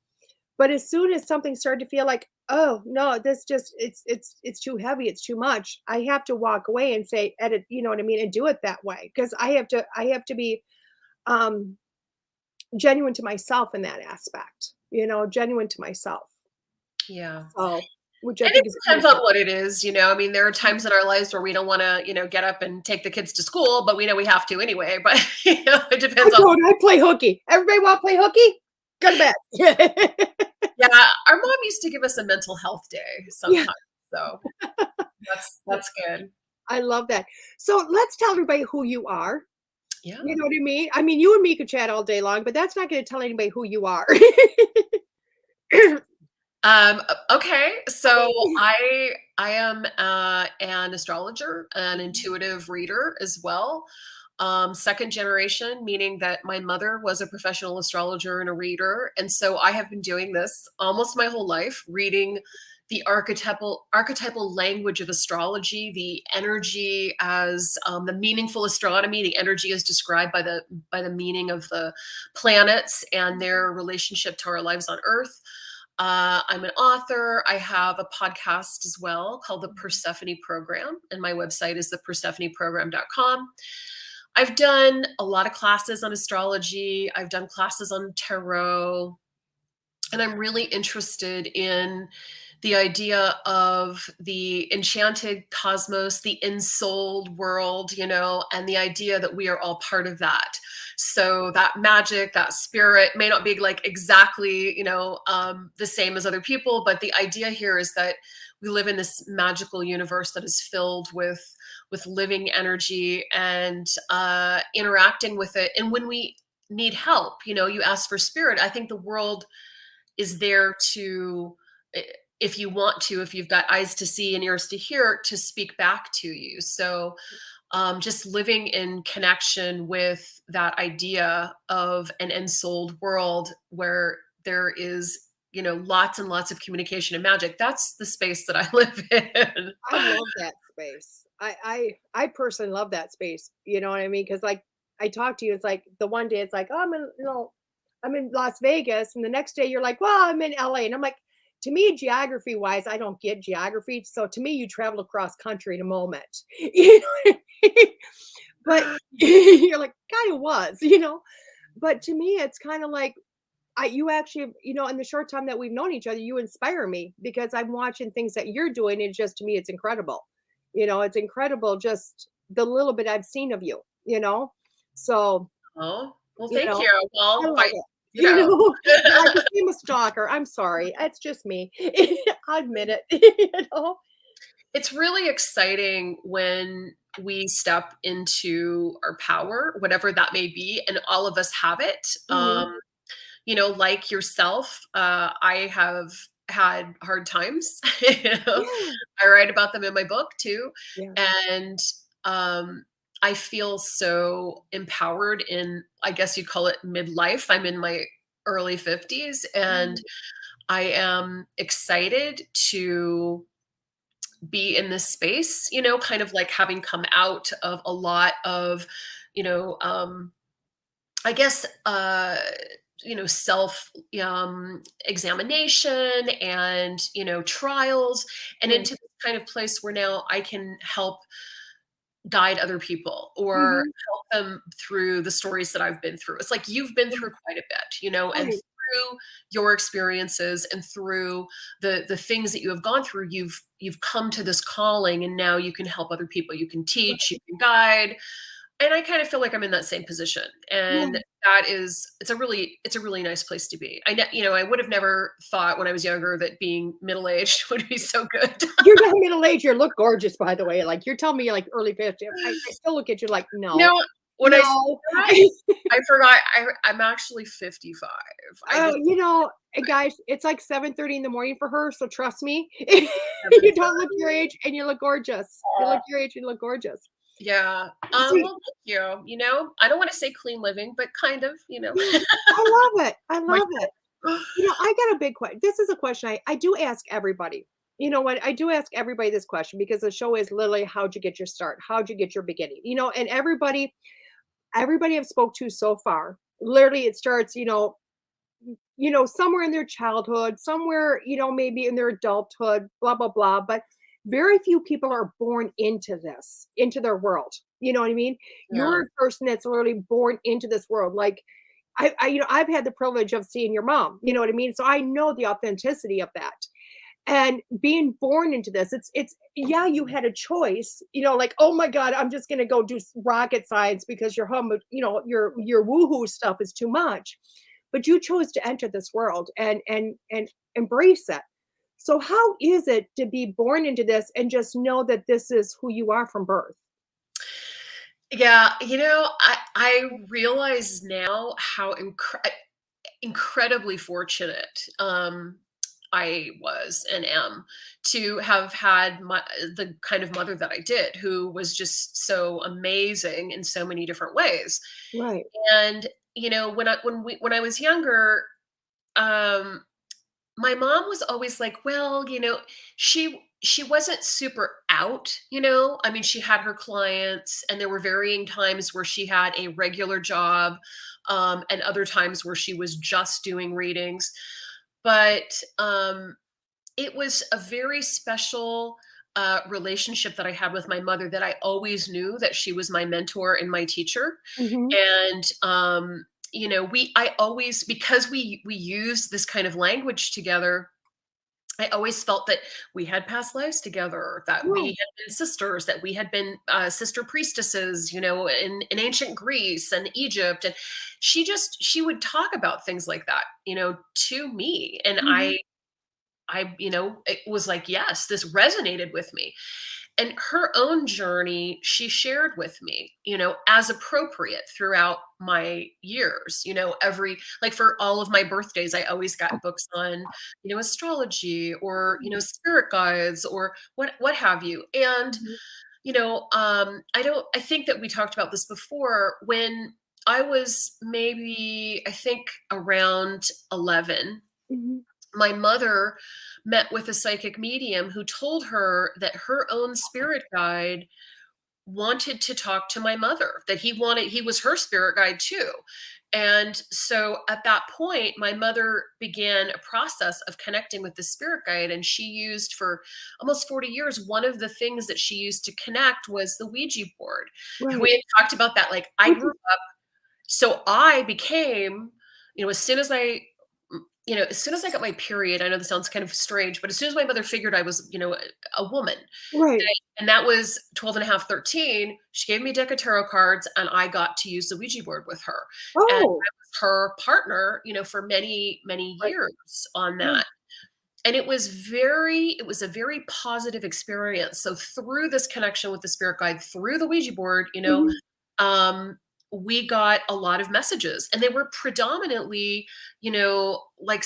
But as soon as something started to feel like, oh no, this just it's too heavy, it's too much. I have to walk away and say, edit, you know what I mean, and do it that way because I have to be um genuine to myself in that aspect, genuine to myself. Yeah. So which I And it think is depends on beautiful. what it is, you know. I mean, there are times in our lives where we don't want to, get up and take the kids to school, but we know we have to anyway. But it I depends on. don't. I play hooky. Everybody want to play hooky? Go to bed. Yeah, our mom used to give us a mental health day Yeah, sometimes, so that's good. I love that. So let's tell everybody who you are. Yeah. You know what I mean? I mean, you and me could chat all day long, but that's not going to tell anybody who you are. Okay, so I am an astrologer, an intuitive reader as well. Second generation, meaning that my mother was a professional astrologer and a reader, and so I have been doing this almost my whole life, reading the archetypal language of astrology, the energy as the meaningful astronomy. The energy is described by the meaning of the planets and their relationship to our lives on Earth. I'm an author. I have a podcast as well called the Persephone Program, and my website is thepersephoneprogram.com. I've done a lot of classes on astrology. I've done classes on tarot, and I'm really interested in the idea of the enchanted cosmos, the ensouled world, and the idea that we are all part of that. So that magic, that spirit may not be like exactly, the same as other people, but the idea here is that we live in this magical universe that is filled with living energy and interacting with it. And when we need help, you ask for spirit. I think the world is there to, if you want to, if you've got eyes to see and ears to hear, to speak back to you. So just living in connection with that idea of an ensouled world where there is, lots and lots of communication and magic. That's the space that I live in. I love that space. I personally love that space. You know what I mean? Because like I talk to you, it's like the one day it's like, oh, I'm in Las Vegas, and the next day you're like, well, I'm in LA, and I'm like, to me, geography wise, I don't get geography. So to me, you travel across country in a moment. You know what I mean? But you're like, kind of was. But to me, it's kind of like you actually, in the short time that we've known each other, you inspire me because I'm watching things that you're doing. And just to me, it's incredible. It's incredible just the little bit I've seen of you. So, Oh, well, you thank know, you. I Well, love it. you know. I became a stalker. I'm sorry. It's just me. I admit it. It's really exciting when we step into our power, whatever that may be, and all of us have it. Mhm. Like yourself, I have had hard times. you know, Yeah. I write about them in my book too. Yeah. And I feel so empowered in, I guess you'd call it midlife. I'm in my early 50s, and Mhm. I am excited to be in this space, kind of like having come out of a lot of, you know, um, I guess, self examination and, trials, and Right. into this kind of place where now I can help guide other people or Mhm. help them through the stories that I've been through. It's like you've been through quite a bit, and Right. through your experiences and through the things that you have gone through, you've come to this calling, and now you can help other people. You can teach, you can guide, and I kind of feel like I'm in that same position. Yeah. And it's a really nice place to be. I would have never thought when I was younger that being middle-aged would be so good. You're not middle age. You look gorgeous, by the way. Like you're telling me you're like early 50. I still look at you like, You no, know, when I said no. that, I forgot I'm actually 55. I Oh, just guys, it's like 7:30 in the morning for her. So trust me, never you don't look your age and you look gorgeous. You look your age and you look gorgeous. yeah. See, Well, thank you. I don't wanna say clean living, but kind of, yeah, I love it. I My love it. I got a big question. This is a question I do ask everybody. You know what? I do ask everybody this question because the show is literally how'd you get your start? How'd you get your beginning? And everybody I've spoke to so far, literally it starts, somewhere in their childhood, somewhere, maybe in their adulthood, blah, blah, blah. But very few people are born into this, into their world. You know what I mean? Yeah. You're a person that's literally born into this world. Like I've had the privilege of seeing your mom, you know what I mean? So I know the authenticity of that. And being born into this, yeah, you had a choice, like, oh my God, I'm just gonna go do rocket science because your woohoo stuff is too much. But you chose to enter this world and embrace it. So how is it to be born into this and just know that this is who you are from birth? Yeah, I realize now how incredibly fortunate I was and am to have had the kind of mother that I did, who was just so amazing in so many different ways. Right. And when I was younger, um, my mom was always like, well, she wasn't super out, I mean, she had her clients, and there were varying times where she had a regular job, and other times where she was just doing readings. But it was a very special relationship that I had with my mother, that I always knew that she was my mentor and my teacher. Mhm. And I always, because we use this kind of language together, I always felt that we had past lives together, that we Right. had been sisters, that we had been sister priestesses, in ancient Greece and Egypt. And she would talk about things like that, to me. And Mhm. it was like, yes, this resonated with me. And her own journey, she shared with me, as appropriate throughout my years. Every, like, for all of my birthdays, I always got books on, astrology, or, spirit guides, or what have you. And, Mhm. I think that we talked about this before. When I was maybe, I think, around 11, Mhm. my mother met with a psychic medium who told her that her own spirit guide wanted to talk to my mother, that he was her spirit guide too. And so at that point, my mother began a process of connecting with the spirit guide. And she used, for almost 40 years, one of the things that she used to connect was the Ouija board. And we Right. had talked about that. Like, I Which grew is up, so I became, as soon as as soon as I got my period, I know this sounds kind of strange, but as soon as my mother figured I was, a woman, right. and that was 12 and a half, 13, she gave me a deck of tarot cards, and I got to use the Ouija board with her. And I Oh, was her partner, for many, many right. years on Yeah. that. And it was a very positive experience. So through this connection with the spirit guide, through the Ouija board, Mhm. um, we got a lot of messages, and they were predominantly, like,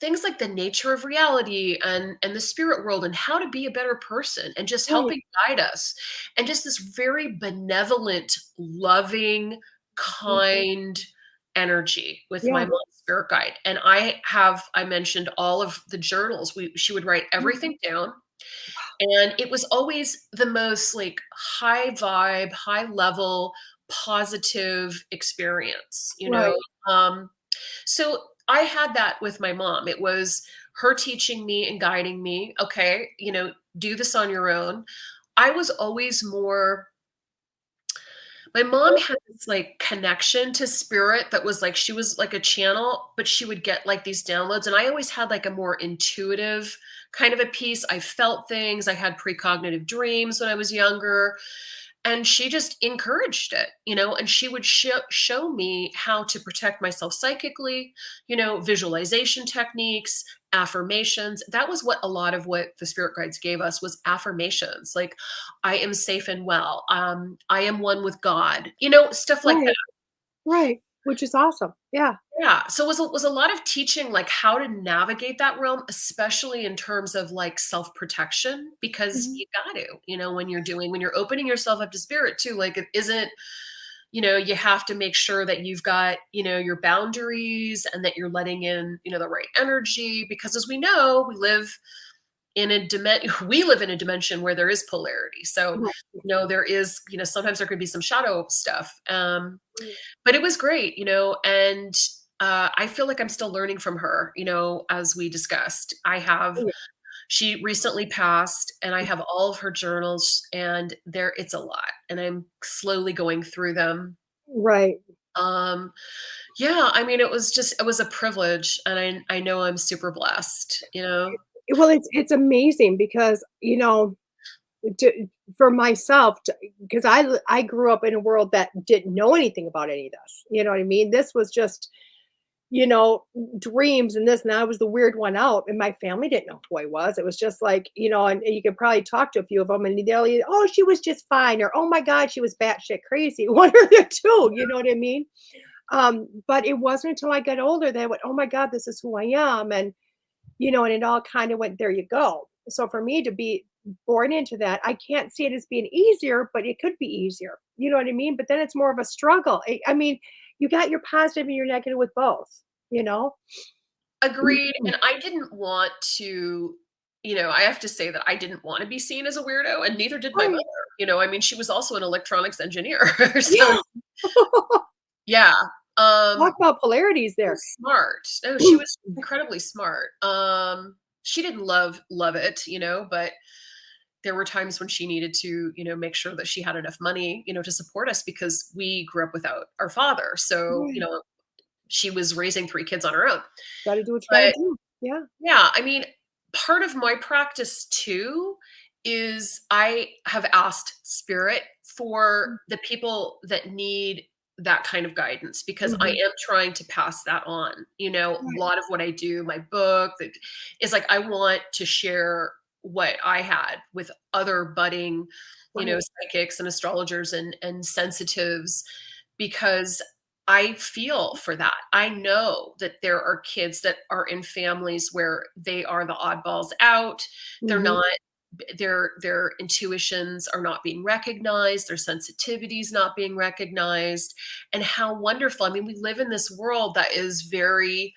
things like the nature of reality, and the spirit world, and how to be a better person, and just Right. helping guide us. And just this very benevolent, loving, Mhm. kind energy with my Yeah. mom's spirit guide. And I mentioned all of the journals. She would write Mhm. everything down, and it was always the most, like, high vibe, high level, positive experience, Right. so I had that with my mom. It was her teaching me and guiding me. Okay, do this on your own. I was always more, my mom had this, like, connection to spirit that was like, she was like a channel, but she would get, like, these downloads. And I always had, like, a more intuitive kind of a piece. I felt things. I had precognitive dreams when I was younger. And she just encouraged it, and she would show me how to protect myself psychically, visualization techniques, affirmations. That was what a lot of what the spirit guides gave us, was affirmations, like, I am safe and well, I am one with God, stuff like that. Right. Right. Which is awesome. Yeah. Yeah, so it was a lot of teaching, like, how to navigate that realm, especially in terms of, like, self-protection, because Mhm. you got to, when you're opening yourself up to spirit too, like, it isn't, you have to make sure that you've got, your boundaries, and that you're letting in, the right energy, because, as we know, we live in a dimension where there is polarity. So, Right. there is, sometimes there could be some shadow stuff. Right. But it was great, and I feel like I'm still learning from her, as we discussed. Oh, yeah. She recently passed, and I have all of her journals, and it's a lot, and I'm slowly going through them. Right. Um, yeah, I mean, it was a privilege, and I know I'm super blessed. Well, it's amazing because, to for myself, because I grew up in a world that didn't know anything about any of this, you know what I mean? This was just, you know, dreams and this, and I was the weird one out, and my family didn't know who I was. It was just like, and you could probably talk to a few of them, and they'll either, "Oh, she was just fine," or, "Oh my god, she was batshit crazy." One or the two, you know what I mean? But it wasn't until I got older that I went, "Oh my god, this is who I am," and, and it all kinda went, "There you go." So for me to be born into that, I can't see it as being easier, but it could be easier, you know what I mean? But then it's more of a struggle. I mean, you got your positive and your negative with both, you know? Agreed, and I didn't want to I have to say that I didn't wanna be seen as a weirdo, and neither did my mother, Right. I mean, she was also an electronics engineer, so Yeah. yeah, Talk about polarities she there. was smart. Oh, she was incredibly smart. She didn't love it, but there were times when she needed to, make sure that she had enough money, to support us because we grew up without our father. So, Right. she was raising 3 kids on her own. Gotta do what you gotta But do. Yeah. yeah, I mean, part of my practice too is I have asked spirit for the people that need that kind of guidance because I Mhm. am trying to pass that on. A Right. lot of what I do, my book, that is like I want to share what I had with other budding, Right. psychics and astrologers and sensitives because I feel for that. I know that there are kids that are in families where they are the oddballs out. They're Mhm. not their intuitions are not being recognized, their sensitivities not being recognized. And how wonderful. I mean, we live in this world that is very,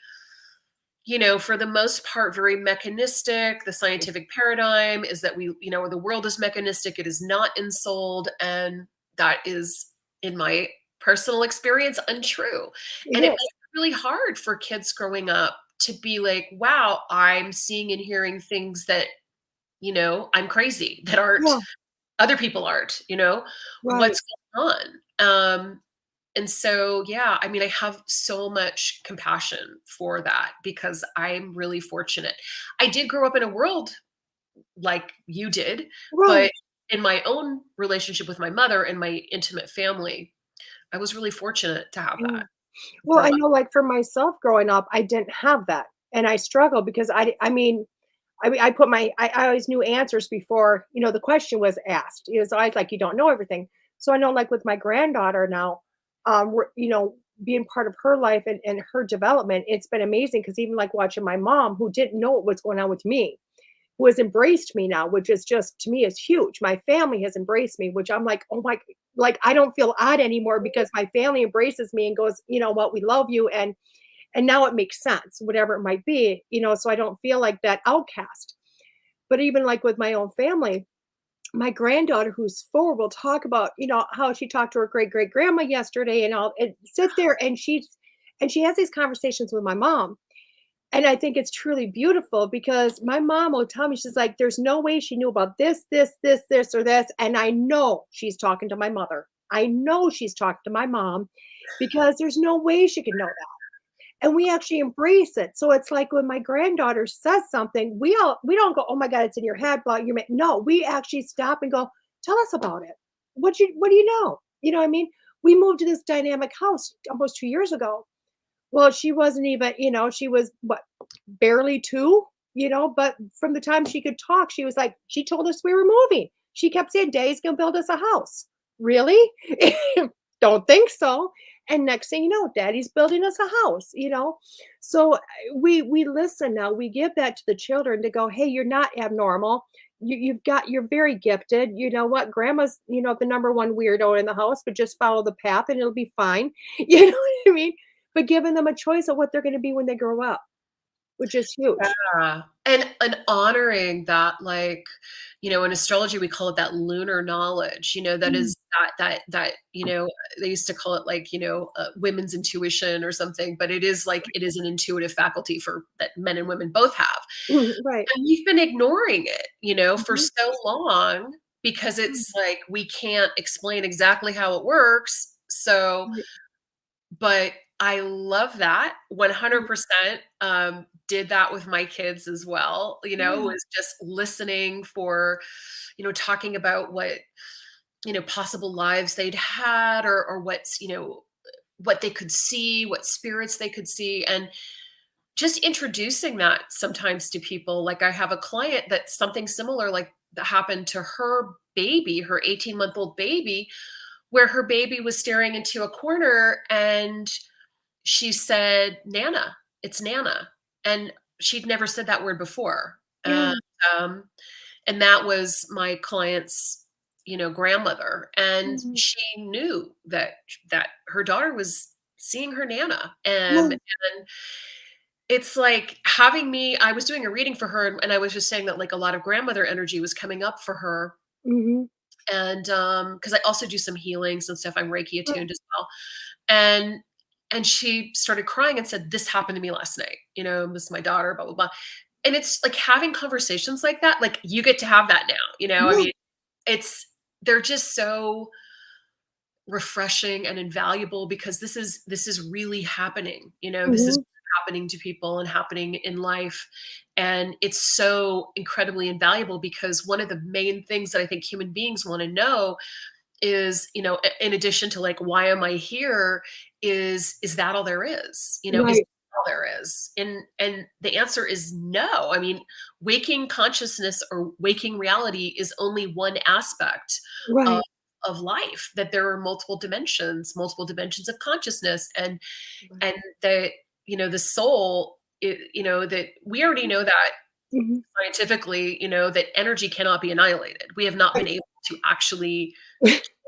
for the most part, very mechanistic. The scientific paradigm is that the world is mechanistic, it is not ensouled. And that is, in my personal experience, untrue. It And it makes is. it really hard for kids growing up to be like, wow, I'm seeing and hearing things that, I'm crazy, that aren't, Yeah. other people aren't, Right. what's going on? And so, yeah, I mean, I have so much compassion for that because I'm really fortunate. I did grow up in a world like you did, but Right. in my own relationship with my mother and my intimate family, I was really fortunate to have Yeah. that Well, for I life. know, like, for myself growing up, I didn't have that, and I struggled because I mean, I put I always knew answers before, the question was asked. It was always like, "You don't know everything." So I know, like, with my granddaughter now, being part of her life and her development, it's been amazing because even, like, watching my mom who didn't know what was going on with me, who has embraced me now, which is just to me is huge. My family has embraced me, which I'm like, "Oh my," like, I don't feel odd anymore because my family embraces me and goes, "You know what? We love you," and now it makes sense, whatever it might be, so I don't feel like that outcast. But even like with my own family, my granddaughter who's 4 will talk about, how she talked to her great grandma yesterday and I'll and sit there and she has these conversations with my mom. And I think it's truly beautiful because my mom will tell me, she's like, there's no way she knew about this, or this. And I know she's talking to my mother. I know she's talking to my mom because there's no way she could know that, and we actually embrace it. So it's like when my granddaughter says something, we don't go, "Oh my god, it's in your head, blah, you may," no, we actually stop and go, "Tell us about it. What do you know?" You know what I mean? We moved to this dynamic house almost 2 years ago. Well, she wasn't even, she was what, barely 2, but from the time she could talk, she was like, she told us we were moving. She kept saying, "Daddy's gonna build us a house." Really? Don't think so. And next thing you know, Daddy's building us a house. So we listen now. We give that to the children to go, "Hey, you're not abnormal. You're very gifted. You know what? Grandma's, the number one weirdo in the house, but just follow the path and it'll be fine." You know what I mean? But giving them a choice of what they're gonna be when they grow up, which is huge. Yeah. And honoring that, like, in astrology we call it that lunar knowledge, that Mm, is that, they used to call it like, women's intuition or something, but it is like it is an intuitive faculty for that men and women both have. right. And we've been ignoring it, for Mhm. so long because Mm, it's like we can't explain exactly how it works. So right. but I love that Mm, 100%. did that with my kids as well, Yeah. was just listening for, talking about what, possible lives they'd had, or what's, what they could see, what spirits they could see, and just introducing that sometimes to people. Like, I have a client that something similar like that happened to her baby, her 18-month-old baby, where her baby was staring into a corner and she said, Nana, it's Nana. And she'd never said that word before. Yeah. Um, and that was my client's, grandmother. And Mhm. she knew that her daughter was seeing her Nana. Yeah. And it's like having me, I was doing a reading for her, and I was just saying that like a lot of grandmother energy was coming up for her. Mhm. And because I also do some healings and stuff, I'm Reiki Yeah. attuned as well. And she started crying and said, "This happened to me last night. This is my daughter, blah, blah, blah." And it's like having conversations like that, like you get to have that now, I Yeah. mean, they're just so refreshing and invaluable because this is really happening. This is Mhm. happening to people and happening in life. And it's so incredibly invaluable because one of the main things that I think human beings want to know is, in addition to like, why am I here? Is that all there is? Is Right. all there is? And the answer is no. I mean, waking consciousness or waking reality is only one aspect of Right. life, that there are multiple dimensions of consciousness, and Right. and that, the soul, that we already know that Mhm. scientifically, that energy cannot be annihilated. We have not been Right. able to actually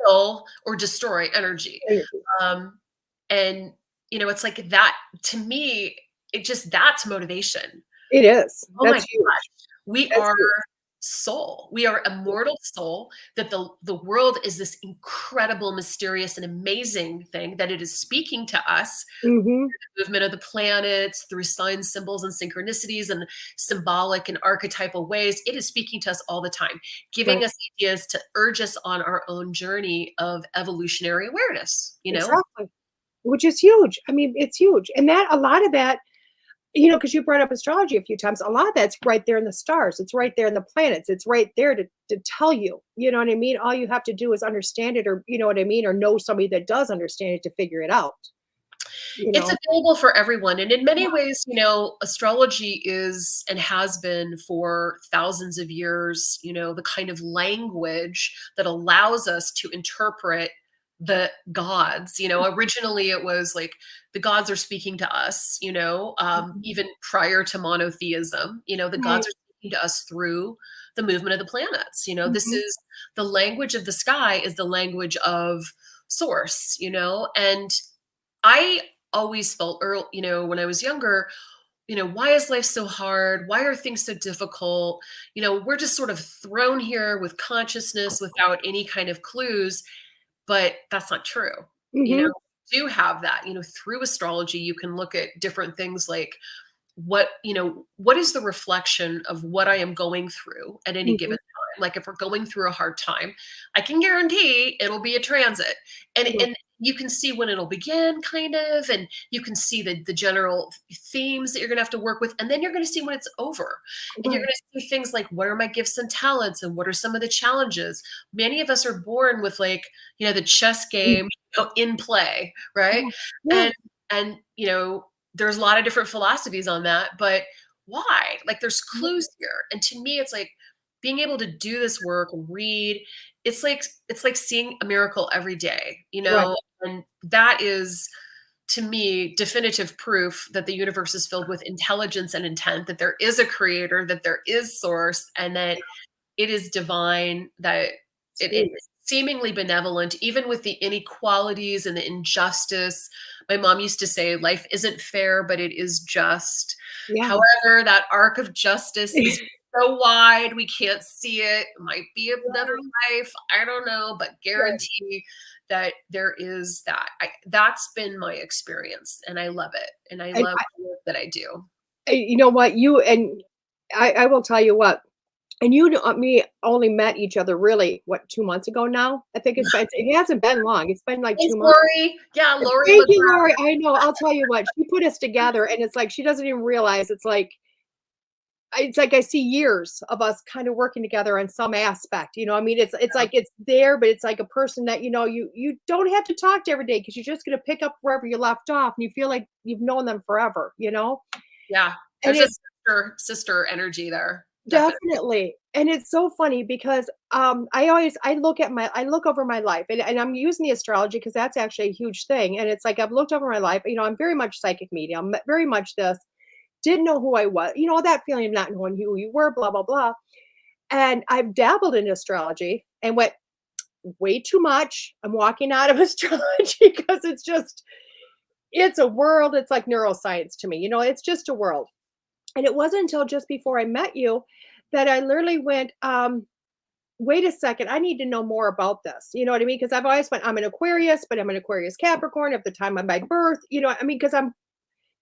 kill or destroy energy. Energy. Um, and it's like that to me, that's motivation. It is. Oh my That's God, huge. we That's are huge. soul. We are immortal soul, that the world is this incredible, mysterious, and amazing thing, that it is speaking to us, Mhm. movement of the planets, through signs, symbols, and synchronicities, and symbolic and archetypal ways. It is speaking to us all the time, giving Right. us ideas to urge us on our own journey of evolutionary awareness. Exactly. Which is huge. I mean, it's huge. And that a lot of that, because you brought up astrology a few times, a lot of that's right there in the stars. It's right there in the planets. It's right there to tell you. You know what I mean? All you have to do is understand it, or you know what I mean, or know somebody that does understand it to figure it out. You It's know? available for everyone. And in Yeah. many ways, astrology is and has been for thousands of years, the kind of language that allows us to interpret the gods. Originally it was like the gods are speaking to us, Mhm. even prior to monotheism, the Right. gods are speaking to us through the movement of the planets. This Mhm. is the language of the sky, is the language of source, and I always felt early, when I was younger, why is life so hard? Why are things so difficult? We're just sort of thrown here with consciousness without any kind of clues, but that's not true. You know, Mhm. you do have that, through astrology, you can look at different things like what is the reflection of what I am going through at any Mhm. given time? Like if we're going through a hard time, I can guarantee it'll be a transit. And Right. and you can see when it'll begin, kind of, and you can see the general themes that you're gonna have to work with, and then you're gonna see when it's over. And you're Right. gonna see things like, what are my gifts and talents, and what are some of the challenges? Many of us are born with, like, the chess Mm. game, in play, right? Yeah. Yeah. And there's a lot of different philosophies on that, but why? Like, there's Yeah. clues here. And to me, it's like being able to do this work, read, it's like seeing a miracle every day, Right. and that is, to me, definitive proof that the universe is filled with intelligence and intent, that there is a creator, that there is source, and that it is divine, that it Sweet. is seemingly benevolent, even with the inequalities and the injustice. My mom used to say, life isn't fair, but it is just. Yeah. However, that arc of justice is so wide, we can't see it. It might be another life. I don't know, but Right. guarantee that there is that. That's been my experience, and I love it. And I And love the work that I do. you know what? You and I will tell you what. And you and me only met each other really, what, 2 months ago now? I think it hasn't been long. It's been like Thanks, 2 months. Lori. Yeah, Lori Thank you, McGrath. Lori. I know. I'll tell you what, she put us together, and it's like she doesn't even realize it's like I see years of us kind of working together on some aspect, I mean, it's like it's there, but it's like a person that, you don't have to talk to every day because you're just gonna pick up wherever you left off, and you feel like you've known them forever, Yeah, And there's a it's sister energy there. Definitely. definitely, and it's so funny because, I look over my life, and I'm using the astrology because that's actually a huge thing, and it's like I've looked over my life, I'm very much psychic medium, very much this, didn't know who I was, that feeling of not knowing who you were, blah, blah, blah. And I've dabbled in astrology and went way too much. I'm walking out of astrology because it's a world. It's like neuroscience to me. It's just a world. And it wasn't until just before I met you that I literally went, wait a second, I need to know more about this. You know what I mean? Because I've always went, I'm an Aquarius, but I'm an Aquarius Capricorn at the time of my birth. I mean, because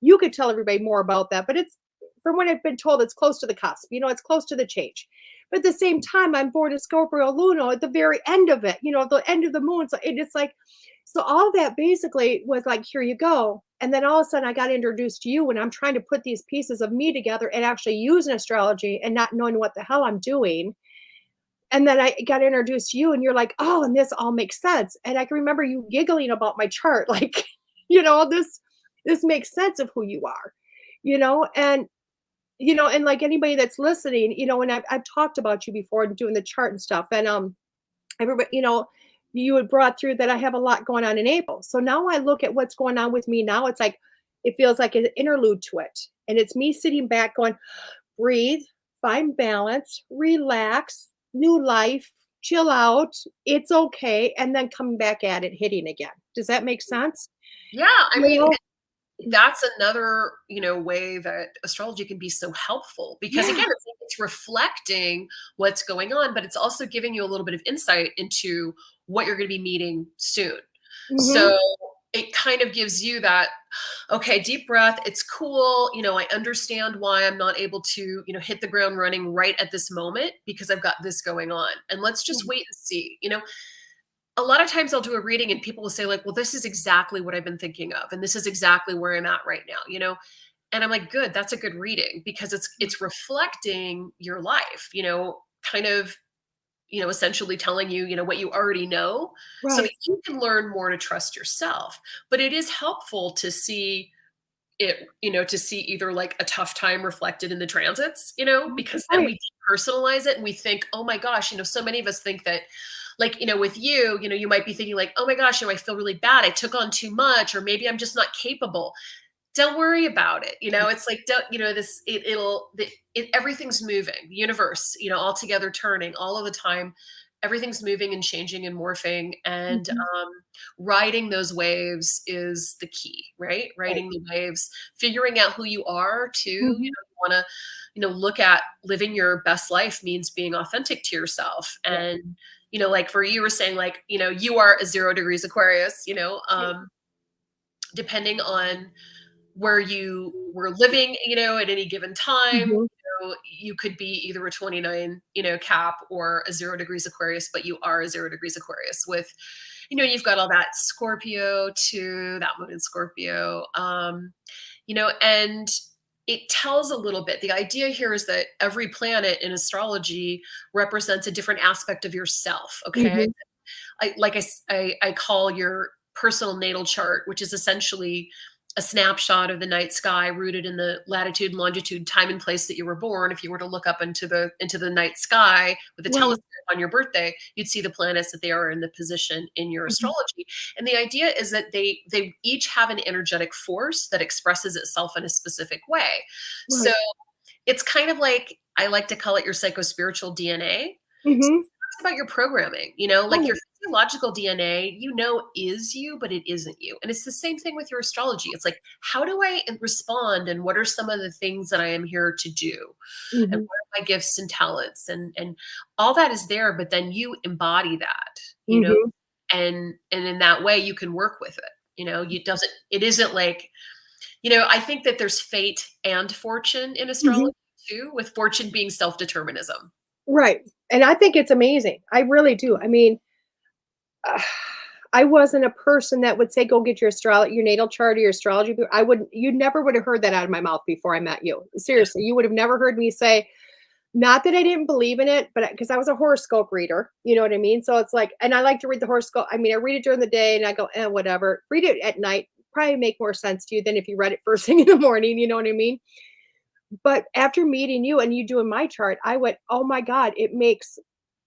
you could tell everybody more about that, but it's from what I've been told, it's close to the cusp. It's close to the change. But at the same time, I'm born in Scorpio Luno at the very end of it, the end of the moon. So it's like, so all that basically was like, here you go. And then all of a sudden I got introduced to you when I'm trying to put these pieces of me together and actually use an astrology and not knowing what the hell I'm doing. And then I got introduced to you and you're like, oh, and this all makes sense. And I can remember you giggling about my chart, like, this makes sense of who you are, and and like anybody that's listening, and I've talked about you before and doing the chart and stuff. And everybody, you had brought through that I have a lot going on in April. So now I look at what's going on with me now. It's like it feels like an interlude to it. And it's me sitting back going, breathe, find balance, relax, new life, chill out, it's okay, and then coming back at it, hitting again. Does that make sense? Yeah, I You mean, know? that's another, way that astrology can be so helpful because Yeah. again, it's reflecting what's going on, but it's also giving you a little bit of insight into what you're going to be meeting soon. Mhm. So it kind of gives you that, okay, deep breath. It's cool. I understand why I'm not able to, hit the ground running right at this moment because I've got this going on. And let's just wait and see. A lot of times I'll do a reading and people will say like, well, this is exactly what I've been thinking of. And this is exactly where I'm at right now. And I'm like, good, that's a good reading because it's reflecting your life, kind of, essentially telling you, what you already know so that Right. you can learn more to trust yourself. But it is helpful to see it, to see either like a tough time reflected in the transits, because then Right. we personalize it and we think, oh my gosh, so many of us think that like, with you, you might be thinking like, oh my gosh, I feel really bad. I took on too much, or maybe I'm just not capable. Don't worry about it. It's like, don't, this, everything's moving, the universe, all together turning all of the time. Everything's moving and changing and morphing. And Mhm. riding those waves is the key, right? Right. Riding the waves, figuring out who you are too. Mhm. You want to, look at living your best life means being authentic to yourself. Yeah. And, like for you were saying, like, you are a 0 degrees Aquarius, depending on where you were living, at any given time. Mhm. You could be either a 29, Cap or a 0 degrees Aquarius, but you are a 0 degrees Aquarius with, you've got all that Scorpio to that moon in Scorpio, and it tells a little bit. The idea here is that every planet in astrology represents a different aspect of yourself. Okay. Mhm. I call your personal natal chart, which is essentially a snapshot of the night sky rooted in the latitude and longitude, time and place that you were born. If you were to look up into the night sky with a Right. telescope on your birthday, you'd see the planets that they are in the position in your Mhm. astrology. And the idea is that they each have an energetic force that expresses itself in a specific way. So Right. it's kind of like, I like to call it your psychospiritual DNA. So Mhm. it's about your programming, like Right. your physiological DNA, is you, but it isn't you. And it's the same thing with your astrology. It's like, how do I respond? And what are some of the things that I am here to do? And Mhm. what are my gifts and talents? And all that is there, but then you embody that, Mhm. and in that way you can work with it. It isn't like, I think that there's fate and fortune in Mhm. astrology too, with fortune being self-determinism. Right. And I think it's amazing. I really do. I mean, uh, I wasn't a person that would say, "Go get your natal chart or your astrology book." I wouldn't you never would have heard that out of my mouth before I met you. Seriously, you would have never heard me say, not that I didn't believe in it, but because I was a horoscope reader, you know what I mean? So it's like, and I like to read the horoscope. I mean, I read it during the day and I go, whatever. Read it at night, probably make more sense to you than if you read it first thing in the morning, you know what I mean? But after meeting you and you doing my chart, I went, "Oh my God, it makes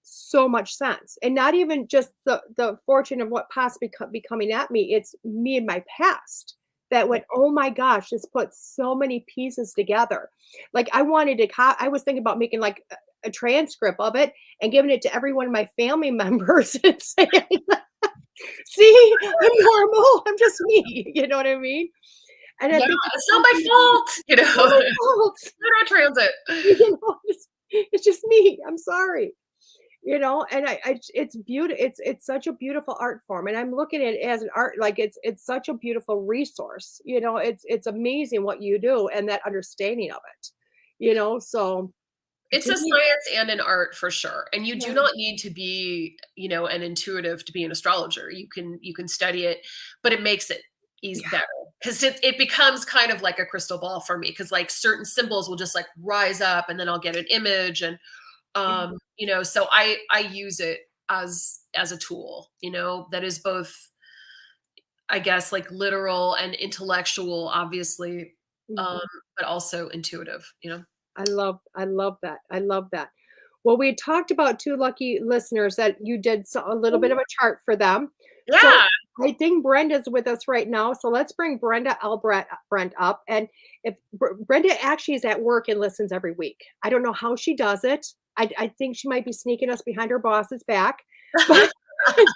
so much sense." And not even just the fortune of what possibly be coming at me, it's me and my past that went, "Oh my gosh, this puts so many pieces together." Like I wanted to I was thinking about making like a transcript of it and giving it to every one of my family members and saying, "See, I'm normal. I'm just me." You know what I mean? And I Yeah, think it's not my fault, it's not my fault. Lunar transit. You know, it's just me. I'm sorry. You know, and it's beautiful. It's such a beautiful art form, and I'm looking at it as an art, like it's such a beautiful resource. You know, it's amazing what you do and that understanding of it. You know, so It's to a me, science and an art for sure, and you do yeah, not need to be, an intuitive to be an astrologer. You can study it, but it makes it easy yeah, better because it becomes kind of like a crystal ball for me because like certain symbols will just like rise up and then I'll get an image and so I use it as a tool, that is both, I guess, like literal and intellectual, obviously, um, mhm. but also intuitive. I love that. I love that. Well, we talked about 2 lucky listeners that you did a little bit of a chart for them. So Yeah. I think Brenda's with us right now. So let's bring Brenda Brent up. And if Brenda actually is at work and listens every week. I don't know how she does it. I think she might be sneaking us behind her boss's back. But I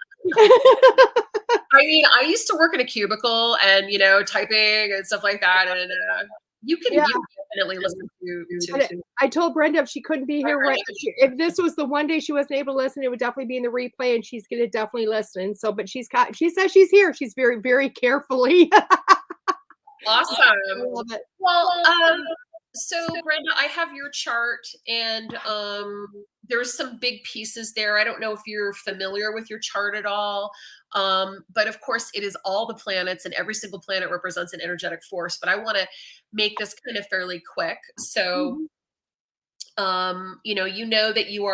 mean, I used to work in a cubicle and, typing and stuff like that, and, yeah. you can definitely listen to And I told Brenda if she couldn't be here right if this was the one day she wasn't able to listen, it would definitely be in the replay, and she's gonna definitely listen. So, but she says she's here. She's very, very carefully. I awesome. love it. Well, so Brenda, I have your chart and there's some big pieces there. I don't know if you're familiar with your chart at all. But of course it is all the planets and every single planet represents an energetic force, but I want to make this kind of fairly quick. So Mhm. that you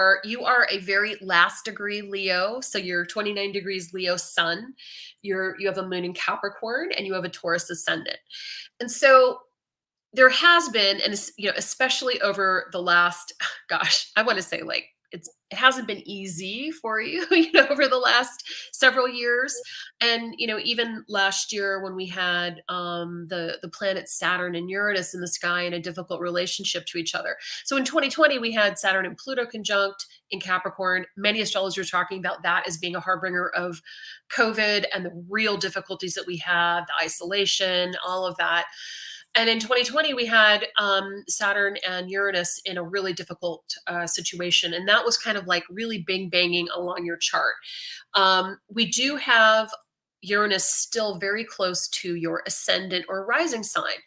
are a very last degree Leo. So you're 29 degrees Leo sun. You have a moon in Capricorn and you have a Taurus ascendant. And so there has been, and especially over the last, gosh, I want to say like it hasn't been easy for you, over the last several years, and even last year when we had the planets Saturn and Uranus in the sky in a difficult relationship to each other. So in 2020 we had Saturn and Pluto conjunct in Capricorn. Many astrologers are talking about that as being a harbinger of COVID and the real difficulties that we had, the isolation, all of that. And in 2020, we had Saturn and Uranus in a really difficult situation. And that was kind of like really bing banging along your chart. We do have Uranus still very close to your ascendant or rising sign.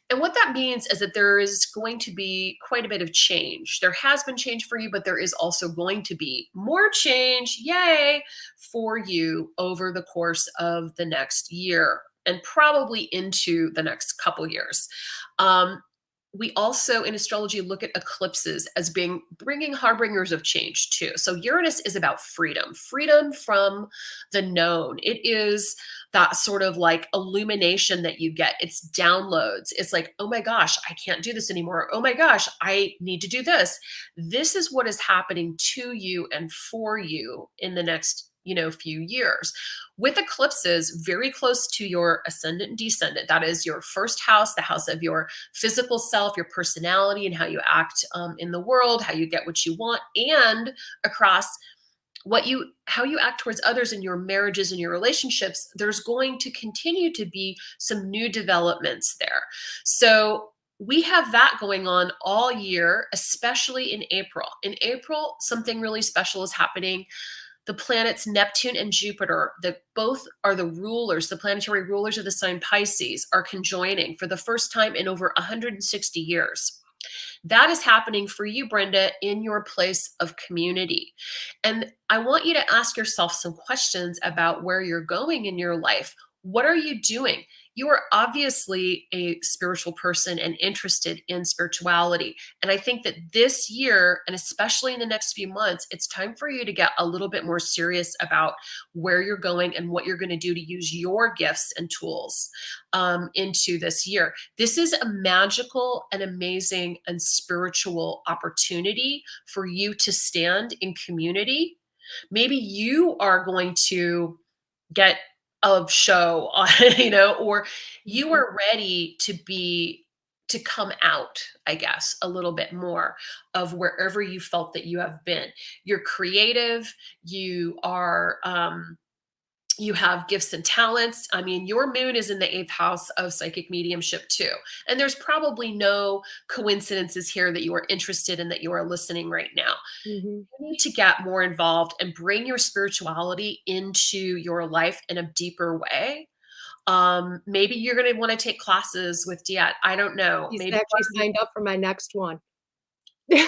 And what that means is that there is going to be quite a bit of change. There has been change for you, but there is also going to be more change, yay, for you over the course of the next year and probably into the next couple years. Um, we also in astrology look at eclipses as bringing harbingers of change too. So Uranus is about freedom from the known. It is that sort of like illumination that you get. It's downloads. It's like, oh my gosh, I can't do this anymore. Oh my gosh, I need to do this. This is what is happening to you and for you in the next few years, with eclipses very close to your ascendant and descendant. That is your first house, the house of your physical self, your personality, and how you act in the world, how you get what you want, and across how you act towards others in your marriages and your relationships. There's going to continue to be some new developments there. So we have that going on all year, especially in April. In April, something really special is happening. The planets Neptune and Jupiter, that both are the rulers, the planetary rulers of the sign Pisces, are conjoining for the first time in over 160 years. That is happening for you, Brenda, in your place of community. And I want you to ask yourself some questions about where you're going in your life. What are you doing? You are obviously a spiritual person and interested in spirituality. And I think that this year, and especially in the next few months, it's time for you to get a little bit more serious about where you're going and what you're going to do to use your gifts and tools into this year. This is a magical and amazing and spiritual opportunity for you to stand in community. Maybe you are going to get a show, or you Mhm. are ready to come out, I guess, a little bit more of wherever you felt that you have been. You're creative. You have gifts and talents. I mean, your moon is in the 8th house of psychic mediumship too. And there's probably no coincidences here that you are interested in, that you are listening right now. Mhm. You need to get more involved and bring your spirituality into your life in a deeper way. Maybe you're going to want to take classes with DeEtte. I don't know. She's Maybe actually signed up for my next one. yeah.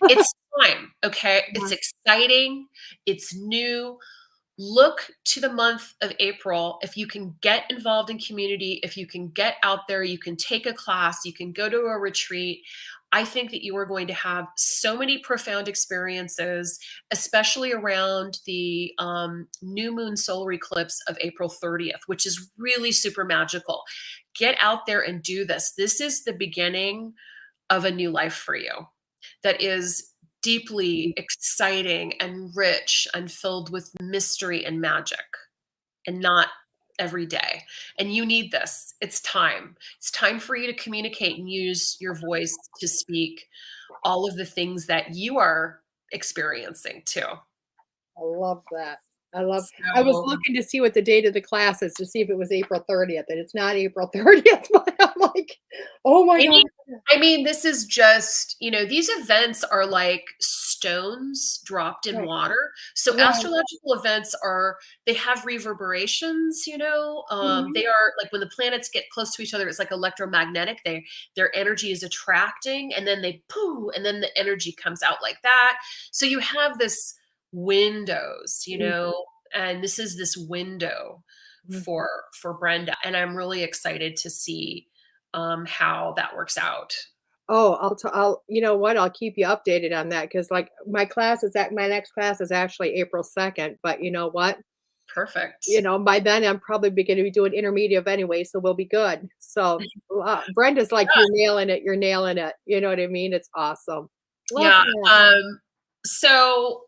It's time. Okay. Yeah. It's exciting. It's new. Look to the month of April. If you can get involved in community, if you can get out there, you can take a class, you can go to a retreat. I think that you are going to have so many profound experiences, especially around the new moon solar eclipse of April 30th, which is really super magical. Get out there and do this. This is the beginning of a new life for you that is deeply exciting and rich and filled with mystery and magic, and not every day. And you need this. It's time. It's time for you to communicate and use your voice to speak all of the things that you are experiencing too. I love that. I was So looking to see what the date of the class is to see if it was April 30th, and it's not April 30th, but I'm like, "Oh my I god." mean I mean, this is just, these events are like stones dropped in Right, water. So right. astrological events they have reverberations, Mhm, they are like when the planets get close to each other, it's like electromagnetic. Their energy is attracting, and then they poo, and then the energy comes out like that. So you have this windows, mhm, and this is this window mhm. for Brenda. And I'm really excited to see how that works out. Oh, I'll you know what? I'll keep you updated on that because, like, my next class is actually April 2nd, but you know what? Perfect. By then, I'm probably gonna be doing intermediate anyway, so we'll be good. So, Brenda's like, you're nailing it." You know what I mean? It's awesome. Love Yeah. that. So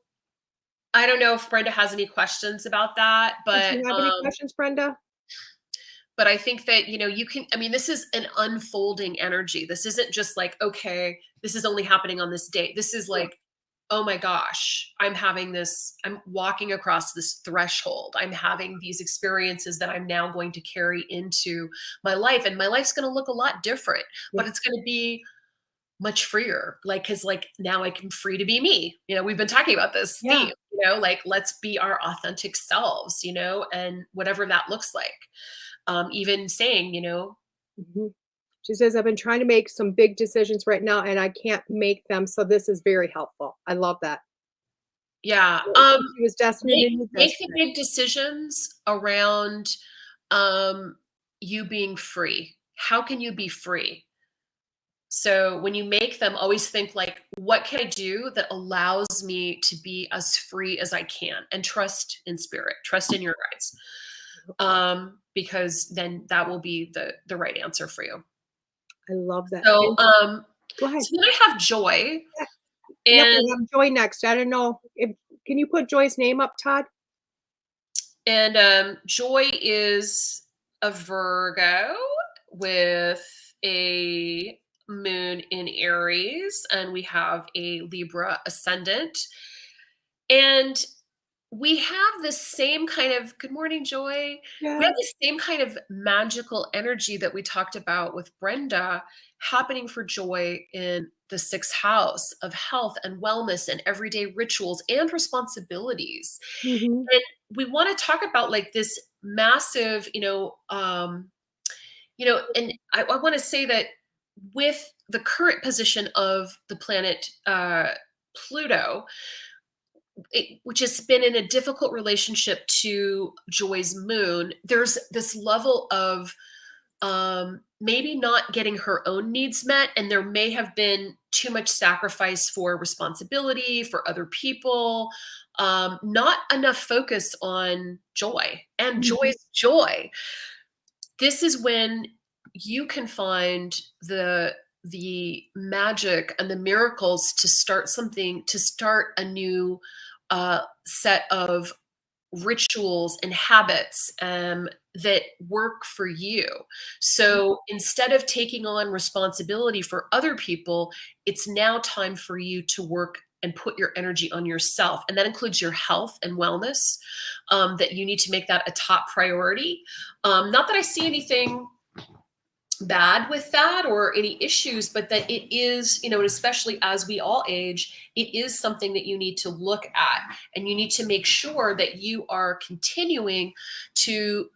I don't know if Brenda has any questions about that, Did you have any questions, Brenda? but I think that, I mean, this is an unfolding energy. This isn't just like, okay, this is only happening on this date. This is Yeah. like, oh my gosh, I'm walking across this threshold. I'm having these experiences that I'm now going to carry into my life. And my life's going to look a lot different, Yeah. but it's going to be much freer. Like, cause like now I can free to be me. We've been talking about this Yeah. theme, like let's be our authentic selves, and whatever that looks like. Even saying, Mhm. She says, "I've been trying to make some big decisions right now, and I can't make them, so this is very helpful." I love that. yeah, I think she was destined make to need make this. the big decisions around um you being free. How can you be free? So when you make them, always think like, what can I do that allows me to be as free as I can, and trust in spirit, trust in your guides. Because then that will be the right answer for you. I love that. So And go ahead. so then I have Joy, Yeah. Yep, and we have Joy next. I don't know if can you put Joy's name up, Todd? Joy is a Virgo with a moon in Aries, and we have a Libra ascendant. And we have the same kind of good morning, Joy. We Yeah. have the same kind of magical energy that we talked about with Brenda happening for Joy in the sixth house of health and wellness and everyday rituals and responsibilities. Mhm. And we want to talk about like this massive, and I want to say that with the current position of the planet Pluto, which has been in a difficult relationship to Joy's moon, there's this level of maybe not getting her own needs met, and there may have been too much sacrifice for responsibility for other people, not enough focus on joy and Joy's joy. This is when you can find the magic and the miracles to start something, to start a new set of rituals and habits that work for you. So instead of taking on responsibility for other people, it's now time for you to work and put your energy on yourself. And that includes your health and wellness, that you need to make that a top priority. Not that I see anything bad with that or any issues, but that it is, and especially as we all age, it is something that you need to look at, and you need to make sure that you are continuing to,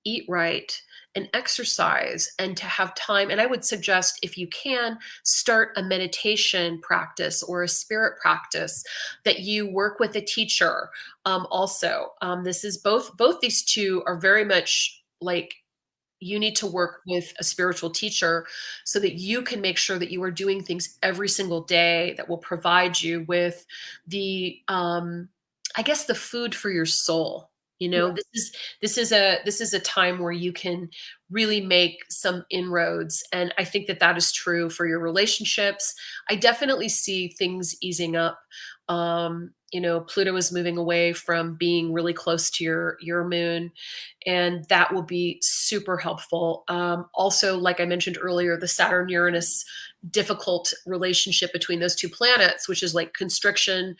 eat right and exercise and to have time. And I would suggest, if you can, start a meditation practice or a spirit practice, that you work with a teacher. Also, this is both these two are very much like, you need to work with a spiritual teacher so that you can make sure that you are doing things every single day that will provide you with the, I guess, the food for your soul. Yeah. This is a time where you can really make some inroads, and I think that that is true for your relationships. I definitely see things easing up. Pluto is moving away from being really close to your moon, and that will be super helpful. Also, like I mentioned earlier, the Saturn Uranus difficult relationship between those two planets, which is like constriction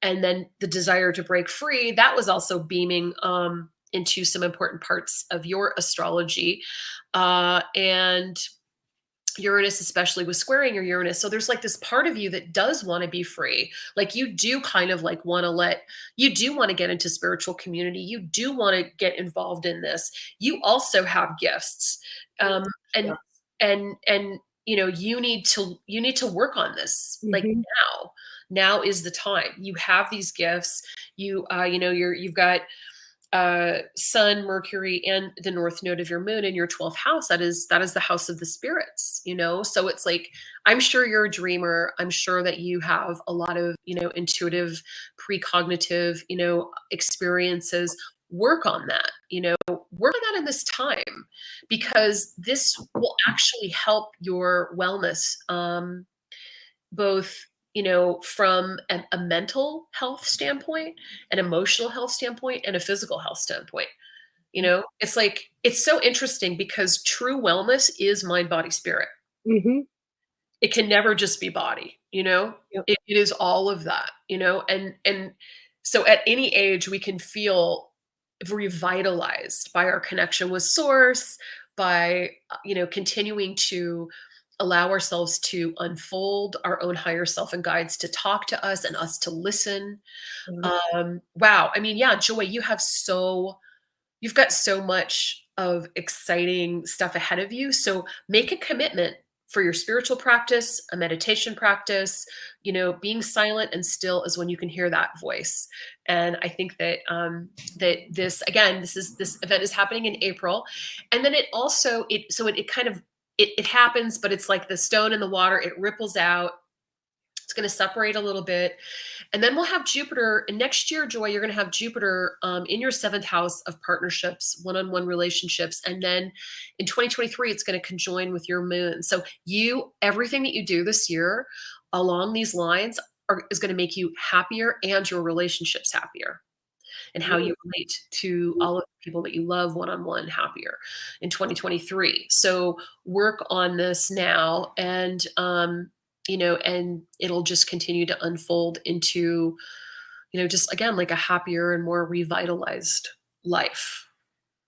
and then the desire to break free, that was also beaming into some important parts of your astrology. And Uranus especially was squaring your Uranus. So there's like this part of you that does want to be free. Like, you do kind of like want to get into spiritual community. You do want to get involved in this. You also have gifts. And, Yeah. and, you need to work on this. Like, now is the time. You have these gifts. You've got Sun, Mercury, and the North Node of your moon in your 12th house. That is the house of the spirits. So it's like, I'm sure you're a dreamer. I'm sure that you have a lot of intuitive, precognitive experiences. Work on that. Work on that in this time, because this will actually help your wellness, both from a mental health standpoint, an emotional health standpoint, and a physical health standpoint. It's like, it's so interesting because true wellness is mind, body, spirit. It can never just be body, Yep. it is all of that, and so at any age we can feel revitalized by our connection with source, by continuing to allow ourselves to unfold our own higher self and guides to talk to us and us to listen. Wow. I mean, yeah, Joy, you've got so much of exciting stuff ahead of you. So make a commitment for your spiritual practice, a meditation practice. Being silent and still is when you can hear that voice. And I think that this event is happening in April, and then it happens, but it's like the stone in the water. It ripples out. It's going to separate a little bit. And then we'll have Jupiter. And next year, Joy, you're going to have Jupiter in your 7th house of partnerships, one-on-one relationships. And then in 2023, it's going to conjoin with your moon. So everything that you do this year along these lines is going to make you happier and your relationships happier, and how you relate to all of the people that you love one-on-one happier in 2023. So work on this now, and and it'll just continue to unfold into, just again, like a happier and more revitalized life.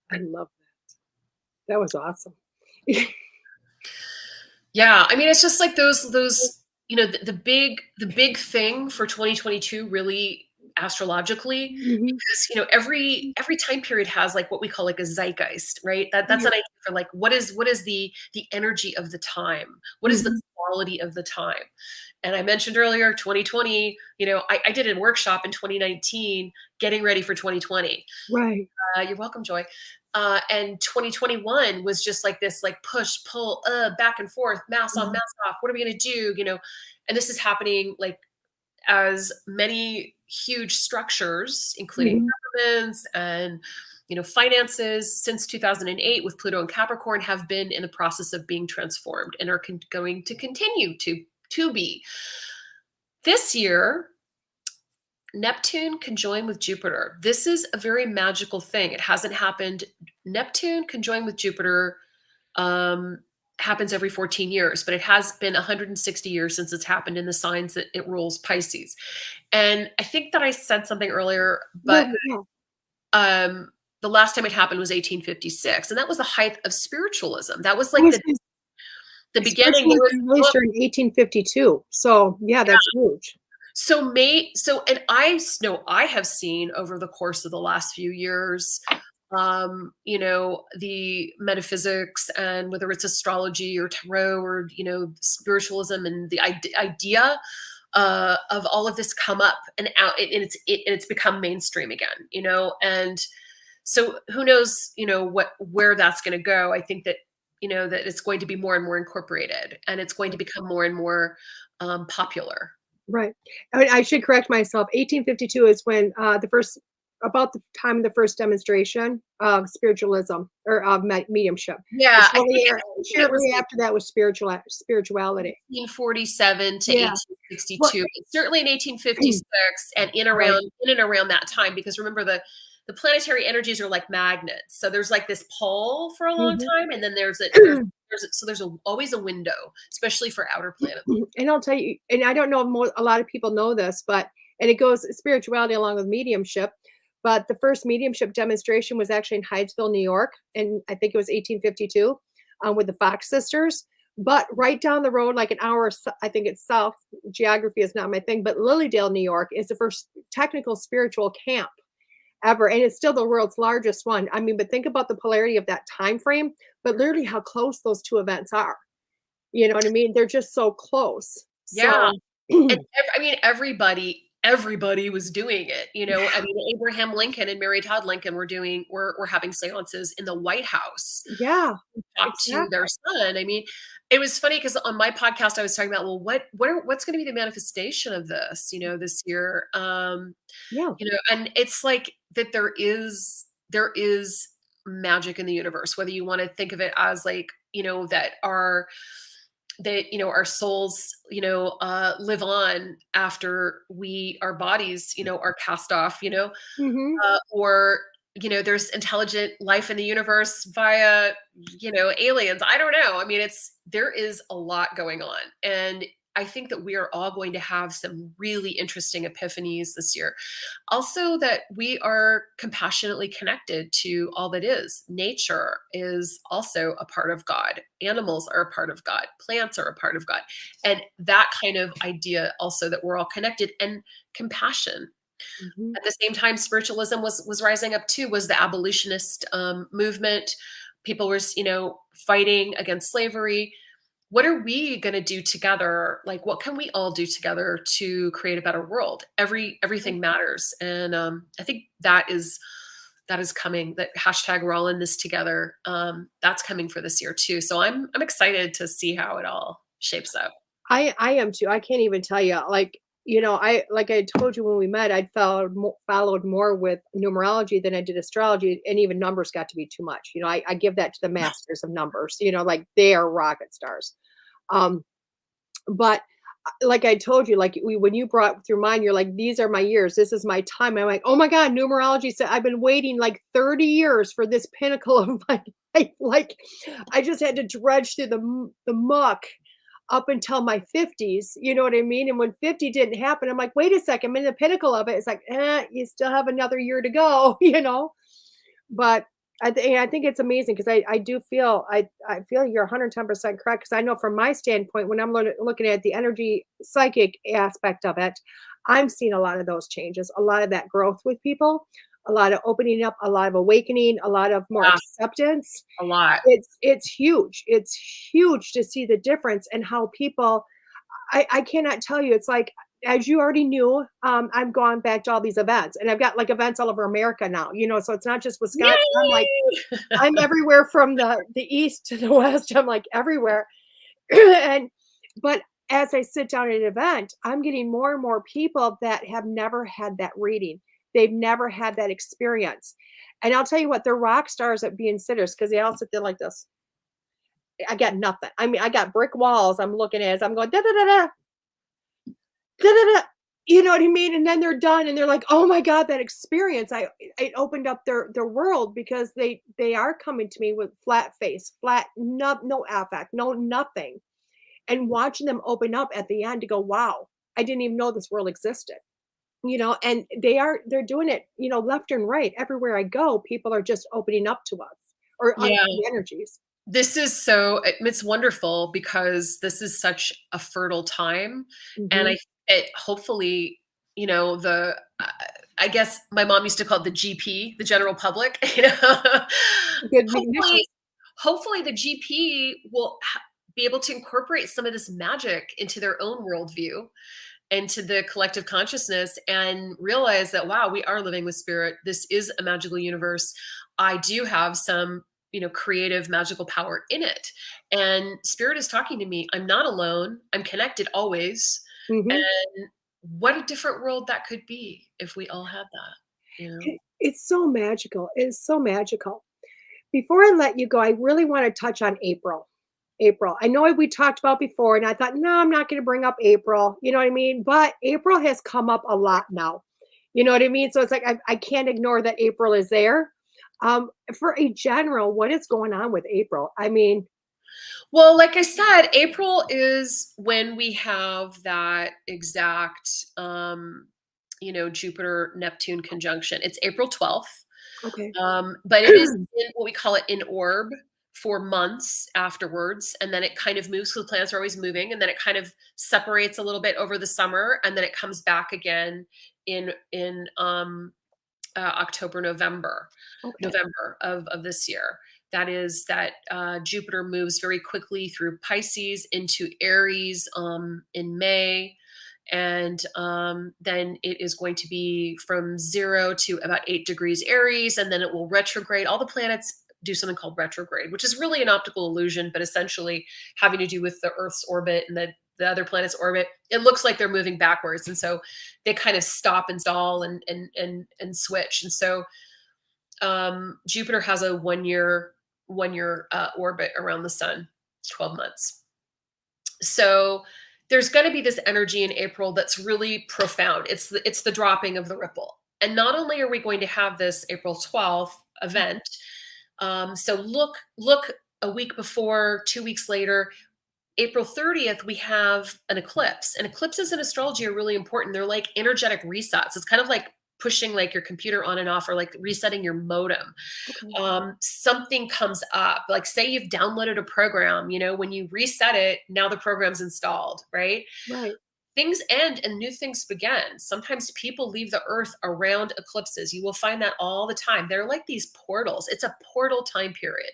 I love that. That was awesome. Yeah. I mean, it's just like those, the big thing for 2022 really astrologically, Mhm. because every time period has like what we call like a zeitgeist, right? That's Yeah. an idea for like what is the energy of the time, what is the Mhm. quality of the time. And I mentioned earlier 2020, I did a workshop in 2019 getting ready for 2020. Right. You're welcome, Joy. And 2021 was just like this, like push, pull, back and forth, mask on, Mhm. mask off. What are we going to do? And this is happening like as many huge structures, including Mhm. governments and finances, since 2008 with Pluto and Capricorn have been in the process of being transformed and are going to continue to be. This year, Neptune conjoined with Jupiter. This is a very magical thing. It hasn't happened. Neptune conjoined with Jupiter happens every 14 years, but it has been 160 years since it's happened in the signs that it rules Pisces. And I think that I said something earlier, No, but yeah. the last time it happened was 1856, and that was the height of spiritualism. That was It like was the beginning. There was spiritualism released during 1852. So, yeah, that's huge. and I know I have seen over the course of the last few years, the metaphysics, and whether it's astrology or tarot or spiritualism, and the idea of all of this come up and out, and it's become mainstream again, and so who knows, where that's going to go. I think that that it's going to be more and more incorporated, and it's going to become more and more popular. Right. I mean, I should correct myself. 1852 is when about the time of the first demonstration of spiritualism or of mediumship. And Yeah, shortly after that was spirituality. 1847 to Yeah. Well, 1862, but certainly in 1856 and right. in and around that time, because remember the planetary energies are like magnets. So there's like this pull for a long Mhm. time, and then there's always a window, especially for outer planets. And I'll tell you, and I don't know if a lot of people know this, but and it goes spirituality along with mediumship. But the first mediumship demonstration was actually in Hydesville, New York, and I think it was 1852, with the Fox sisters. But right down the road, like an hour, I think it's south. Geography is not my thing, but Lilydale, New York, is the first technical spiritual camp ever, and it's still the world's largest one. I mean, but think about the polarity of that time frame, but literally how close those two events are. You know what I mean? They're just so close. Yeah. So And I mean, everybody was doing it. I mean, Abraham Lincoln and Mary Todd Lincoln were having seances in the White House, yeah, talk to exactly. their son. I mean, it was funny because on my podcast I was talking about, well, what's going to be the manifestation of this, this year. Yeah. And it's like that there is magic in the universe, whether you want to think of it as like, our souls live on after our bodies are cast off, Mhm. or there's intelligent life in the universe via aliens. I don't know. I mean, there is a lot going on, and I think that we are all going to have some really interesting epiphanies this year. Also, that we are compassionately connected to all that is. Nature is also a part of God. Animals are a part of God. Plants are a part of God. And that kind of idea also, that we're all connected, and compassion. Mhm. At the same time, spiritualism was rising up too, was the abolitionist movement. People were, fighting against slavery. What are we going to do together? Like, what can we all do together to create a better world? Everything matters. And I think that is coming. That hashtag we're all in this together. That's coming for this year too. So I'm excited to see how it all shapes up. I am too. I can't even tell you. Like, I like I told you when we met, I'd followed more with numerology than I did astrology, and even numbers got to be too much. I give that to the masters of numbers. Like they are rocket stars. Um, but like I told you, like when you brought through mine, you're like, these are my years. This is my time. I'm like, oh my God, numerology said I've been waiting like 30 years for this pinnacle of my life. Like I just had to dredge through the muck up until my 50s. You know what I mean? And when 50 didn't happen, I'm like, wait a second, I'm in the pinnacle of it. It's like, you still have another year to go, But I think it's amazing because I do feel I feel you're 110% correct because I know from my standpoint when I'm looking at the energy psychic aspect of it, I'm seeing a lot of those changes, a lot of that growth with people, a lot of opening up, a lot of awakening, a lot of more Yeah, acceptance. a lot. It's huge. It's huge to see the difference and how people I cannot tell you. It's like, as you already knew, I'm going back to all these events, and I've got like events all over America now, so it's not just Wisconsin. I'm like, Yay! I'm everywhere from the east to the west. I'm like everywhere. and but as I sit down at an event, I'm getting more and more people that have never had that reading. They've never had that experience. And I'll tell you what, they're rock stars at being sitters because they all sit there like this. I got nothing. I mean, I got brick walls I'm looking at as I'm going da da da da da da da. You know what I mean? And then they're done and they're like, "Oh my God, that experience." It opened up their world because they are coming to me with flat face, flat, no affect, no nothing. And watching them open up at the end to go, "Wow, I didn't even know this world existed." And they're doing it, left and right. Everywhere I go, people are just opening up to us or Yeah. the energies. This is it's wonderful because this is such a fertile time, and Mhm. hopefully, the I guess my mom used to call it the GP, the general public, Good Hopefully initials. hopefully the GP will be able to incorporate some of this magic into their own worldview, into the collective consciousness, and realize that, wow, we are living with spirit. This is a magical universe. I do have some, creative magical power in it. And spirit is talking to me. I'm not alone. I'm connected always. Mhm. And what a different world that could be if we all had that. It's so magical. It is so magical. Before I let you go, I really want to touch on April. April. I know we talked about before, and I thought, no, I'm not going to bring up April. You know what I mean? But April has come up a lot now. You know what I mean? So it's like I can't ignore that April is there. For a general, what is going on with April? I mean, Well, like I said, April is when we have that exact, Jupiter Neptune conjunction. It's April 12th. okay. But it is in what we call it in orb for months afterwards. And then it kind of moves because the planets are always moving. And then it kind of separates a little bit over the summer. And then it comes back again in October, Okay. November of this year. That is that Jupiter moves very quickly through Pisces into Aries in May. And then it is going to be from 0 to about 8 degrees Aries, and then it will retrograde. All the planets do something called retrograde, which is really an optical illusion, but essentially having to do with the Earth's orbit and the other planet's orbit. It looks like they're moving backwards, and so they kind of stop and stall and switch. And so Jupiter has a one year orbit around the sun. It's 12 months. So there's going to be this energy in April that's really profound. It's the dropping of the ripple. And not only are we going to have this April 12th event, so look a week before, 2 weeks later, April 30th, we have an eclipse. And eclipses in astrology are really important. They're like energetic resets. It's kind of like pushing like your computer on and off, or like resetting your modem. Okay. Something comes up, like say you've downloaded a program, when you reset it, now the program's installed, right? Right. Things end and new things begin. Sometimes people leave the earth around eclipses. You will find that all the time. They're like these portals. It's a portal time period.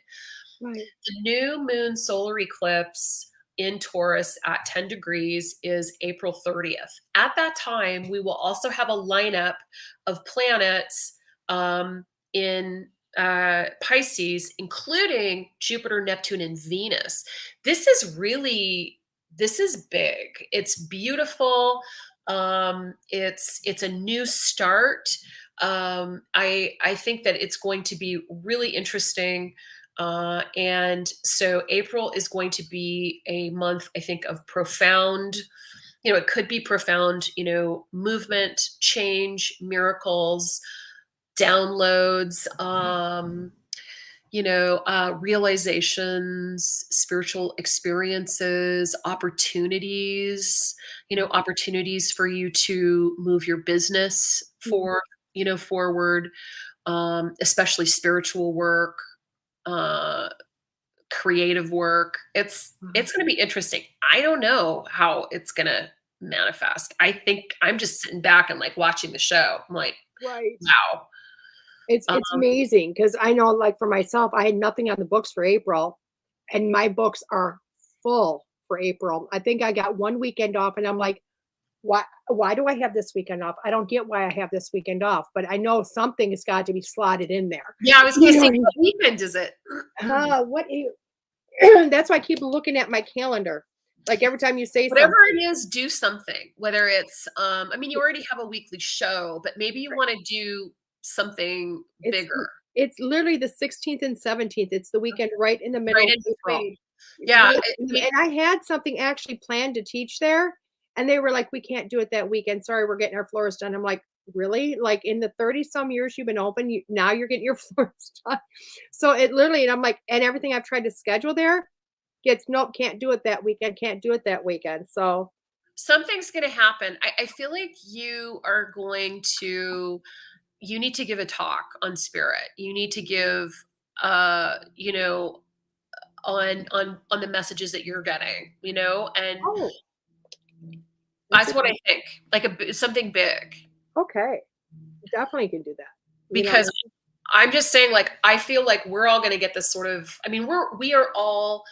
Right. The new moon solar eclipse in Taurus at 10 degrees is April 30th. At that time, we will also have a lineup of planets in Pisces, including Jupiter, Neptune, and Venus. This is big. It's beautiful. It's a new start. I think that it's going to be really interesting. And so April is going to be a month, I think, of profound, it could be profound, movement, change, miracles, downloads, realizations, spiritual experiences, opportunities for you to move your business Mhm. forward, especially spiritual work, uh, creative work. It's Mhm. going to be interesting. I don't know how it's going to manifest. I think I'm just sitting back and like watching the show. I'm like, Right. wow. It's amazing because I know, like, for myself, I had nothing on the books for April, and my books are full for April. I think I got 1 weekend off, and I'm like, why do I have this weekend off? I don't get why I have this weekend off, but I know something has got to be slotted in there. Yeah, I was going to say, what weekend is it? That's why I keep looking at my calendar. Like every time you say Whatever something. it is, do something. Whether it's, I mean, you already have a weekly show, but maybe you want to do something bigger. It's literally the 16th and 17th. It's the weekend right in the middle Right of in April. between. Yeah. And I had something actually planned to teach there, and they were like, "We can't do it that weekend. Sorry, we're getting our floors done." I'm like, "Really? Like in the 30 some years you've been open, now you're getting your floors done?" So it literally, and I'm like, and everything I've tried to schedule there gets, nope, can't do it that weekend, can't do it that weekend. So Something's going to happen. I feel like you are going to, you need to give a talk on spirit. You need to give, you know, on the messages that you're getting, you know, and oh, that's what I think, like something big, okay. Definitely can do that. because I'm just saying, like, I feel like we're all going to get this sort of, I mean, we are all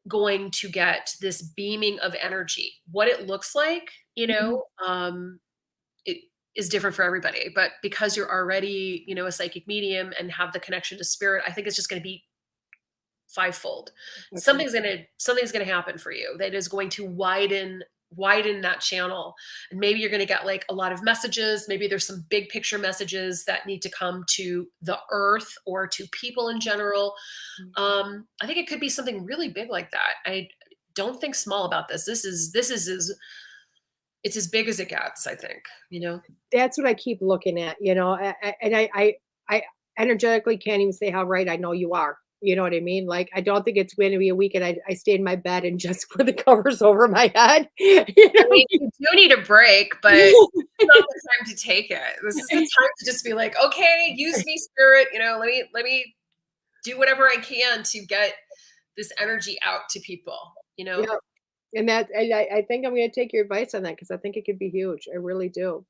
going to get this beaming of energy. What it looks like, you know, it is different for everybody, but because you're already, you know, a psychic medium and have the connection to spirit, I think it's just going to be fivefold. Okay. Something's going to happen for you that is going to widen that channel, and maybe you're going to get like a lot of messages. Maybe there's some big picture messages that need to come to the earth or to people in general. I think it could be something really big like that. I don't think small about this. This is it's as big as it gets, I think, you know. That's what I keep looking at, and I energetically can't even say how right I know you are. You know what I mean? Like, I don't think it's going to be a weekend. I stay in my bed and just put the covers over my head. I mean, you do need a break, but it's not the time to take it. This is the time to just be like, okay, use me, spirit. You know, let me do whatever I can to get this energy out to people. You know. Yeah. And I think I'm going to take your advice on that because I think it could be huge. I really do.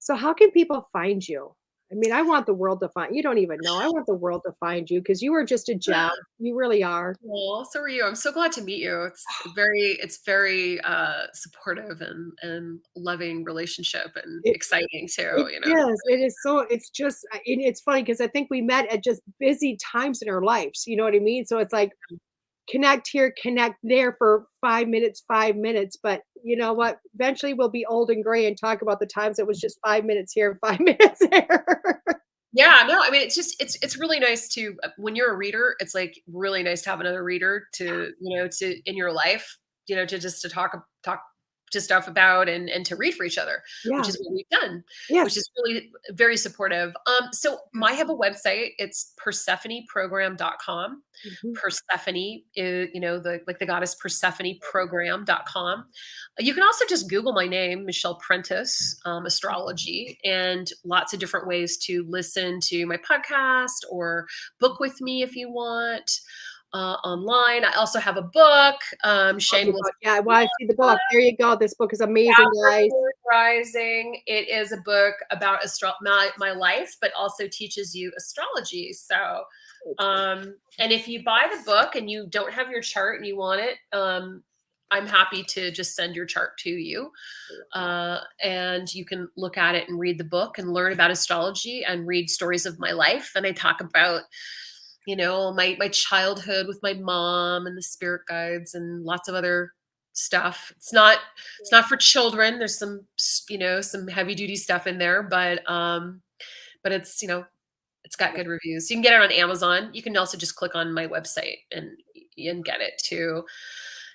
So how can people find you? I mean, I want the world to find you. Don't even know. I want the world to find you because you are just a gem. You really are. Well, so are you. I'm so glad to meet you. It's very supportive and loving relationship, and exciting too, you know. It is so, it's just, it's funny because I think we met at just busy times in our lives. You know what I mean? So it's like, connect here, connect there for 5 minutes, 5 minutes. But you know what? Eventually we'll be old and gray and talk about the times it was just 5 minutes here and 5 minutes there. Yeah, no, I mean, it's just it's really nice to, when you're a reader, it's like really nice to have another reader to, you know, to in your life, you know, to just to talk to stuff about and to read for each other, Yeah. which is what we've done, Yes. which is really very supportive. So I have a website. It's persephoneprogram.com. Persephone is, you know, the like the goddess Persephone program.com. You can also just Google my name, Michelle Prentiss, astrology, and lots of different ways to listen to my podcast or book with me if you want online. I also have a book, Shameless. Yeah, I want to see the book. There you go. This book is amazing, guys. Rising. It is a book about my life, but also teaches you astrology. So, and if you buy the book and you don't have your chart and you want it, I'm happy to just send your chart to you. And you can look at it and read the book and learn about astrology and read stories of my life. And I talk about, you know, my childhood with my mom and the spirit guides and lots of other stuff. It's not for children. There's some, you know, some heavy duty stuff in there, but it's, you know, it's got good reviews. You can get it on Amazon. You can also just click on my website and get it too.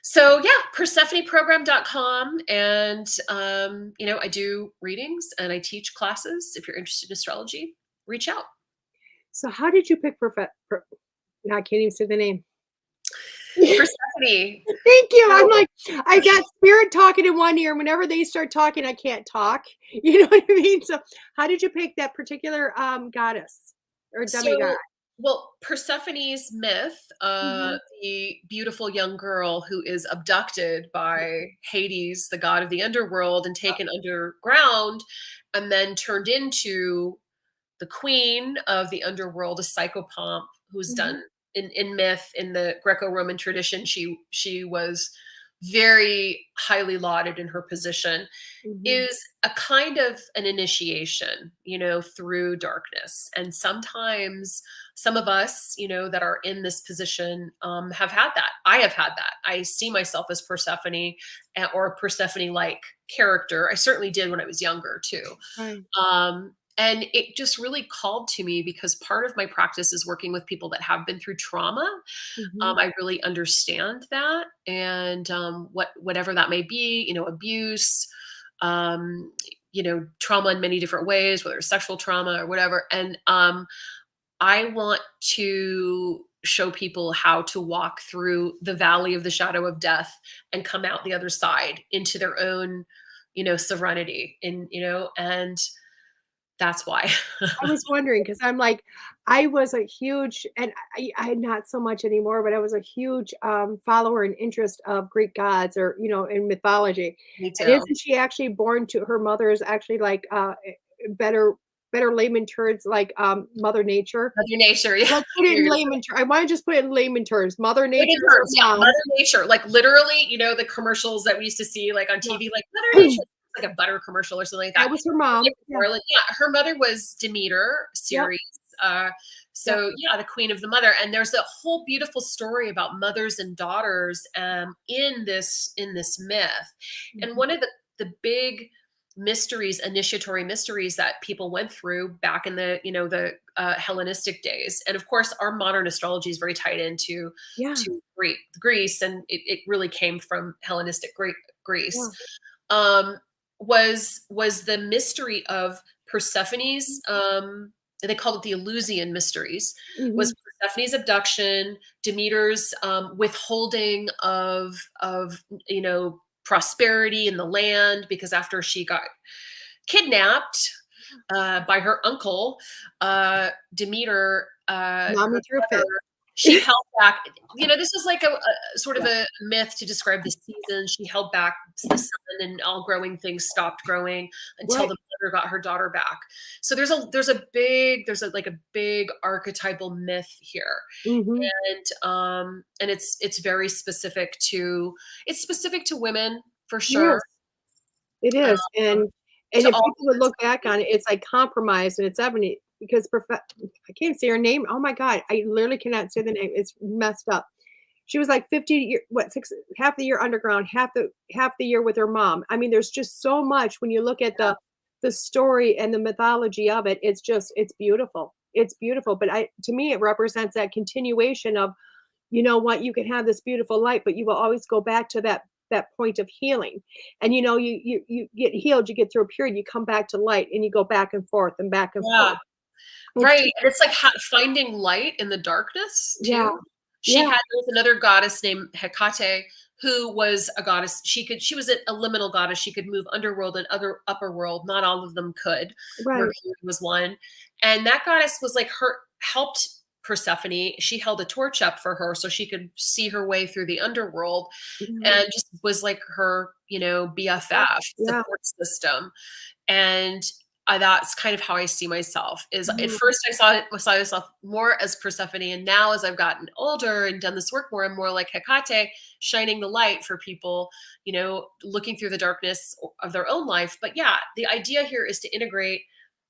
So yeah, persephoneprogram.com. And, you know, I do readings and I teach classes. If you're interested in astrology, reach out. So how did you pick I can't even say the name. Persephone. Thank you. I'm like, I got spirit talking in one ear. And whenever they start talking, I can't talk. You know what I mean? So how did you pick that particular goddess or demigod? Well, Persephone's myth, Mhm. the beautiful young girl who is abducted by Hades, the god of the underworld, and taken underground, and then turned into the queen of the underworld, a psychopomp who's done Mhm. in myth, in the Greco-Roman tradition. She was very highly lauded in her position, Mhm. is a kind of an initiation, through darkness. And sometimes some of us, that are in this position, have had that. I have had that. I see myself as Persephone, or a Persephone-like character. I certainly did when I was younger too. Right. And it just really called to me because part of my practice is working with people that have been through trauma. Mhm. I really understand that, and whatever that may be, abuse, um, trauma in many different ways, whether it's sexual trauma or whatever. And I want to show people how to walk through the valley of the shadow of death and come out the other side into their own, serenity. And that's why. I was wondering because I'm like, I was a huge, and I not so much anymore, but I was a huge follower and interest of Greek gods or in mythology. Me And too. isn't she actually born to her mother is actually like better better layman terms like Mother Nature? Mother Nature, yeah. Let's put it in layman terms. I want to just put it in layman terms. Mother Layman Nature, her terms, yeah, mom. Mother Nature, like, literally, the commercials that we used to see, like, on Yeah. TV, like, Mother Nature, like a butter commercial or something like that. That was her Like, mom. Yeah. Marilyn, yeah, her mother was Demeter, Yep. Ceres, Yep. so, yeah, the queen of the mother, and there's a whole beautiful story about mothers and daughters, in this myth, and Mhm. one of the big mysteries, initiatory mysteries that people went through back in the Hellenistic days, and of course, our modern astrology is very tied into Yeah. to Greece, and it really came from Hellenistic Greece. Yeah. Um, was the mystery of Persephone's, they called it the Eleusinian mysteries, Mhm. was Persephone's abduction, Demeter's withholding of prosperity in the land, because after she got kidnapped by her uncle, Demeter, Mommy her threw a mother, fit. she held back. This is like a sort of a myth to describe the season. She held back the sun, and all growing things stopped growing until Right. the mother got her daughter back. So there's a big archetypal myth here, Mhm. and it's very specific to women for Yes. sure. It Um, is, and to if all people would look back on it, it's like compromise and it's evident because I can't say her name. Oh my god, I literally cannot say the name. It's messed up. She was like 50 year what, 6 half the year underground, half the year with her mom. I mean, there's just so much when you look at the story and the mythology of it. It's just it's beautiful. It's beautiful, but I to me it represents that continuation of you know what, you can have this beautiful light, but you will always go back to that point of healing. And you get healed, you get through a period, you come back to light, and you go back and forth and back and Yeah. forth. It's Right, just and it's like finding light in the darkness yeah, too. yeah, There was another goddess named Hecate who was a goddess. She was a liminal goddess. She could move underworld and other upper world. Not all of them could. right. Mercury was one, and that goddess was like her helped Persephone. She held a torch up for her so she could see her way through the underworld, Yeah, and just was like her, yeah, BFF yeah, support system. And that's kind of how I see myself. Is at yeah, first I saw myself more as Persephone, and now as I've gotten older and done this work more, I'm more like Hecate, shining the light for people, looking through the darkness of their own life. But yeah, the idea here is to integrate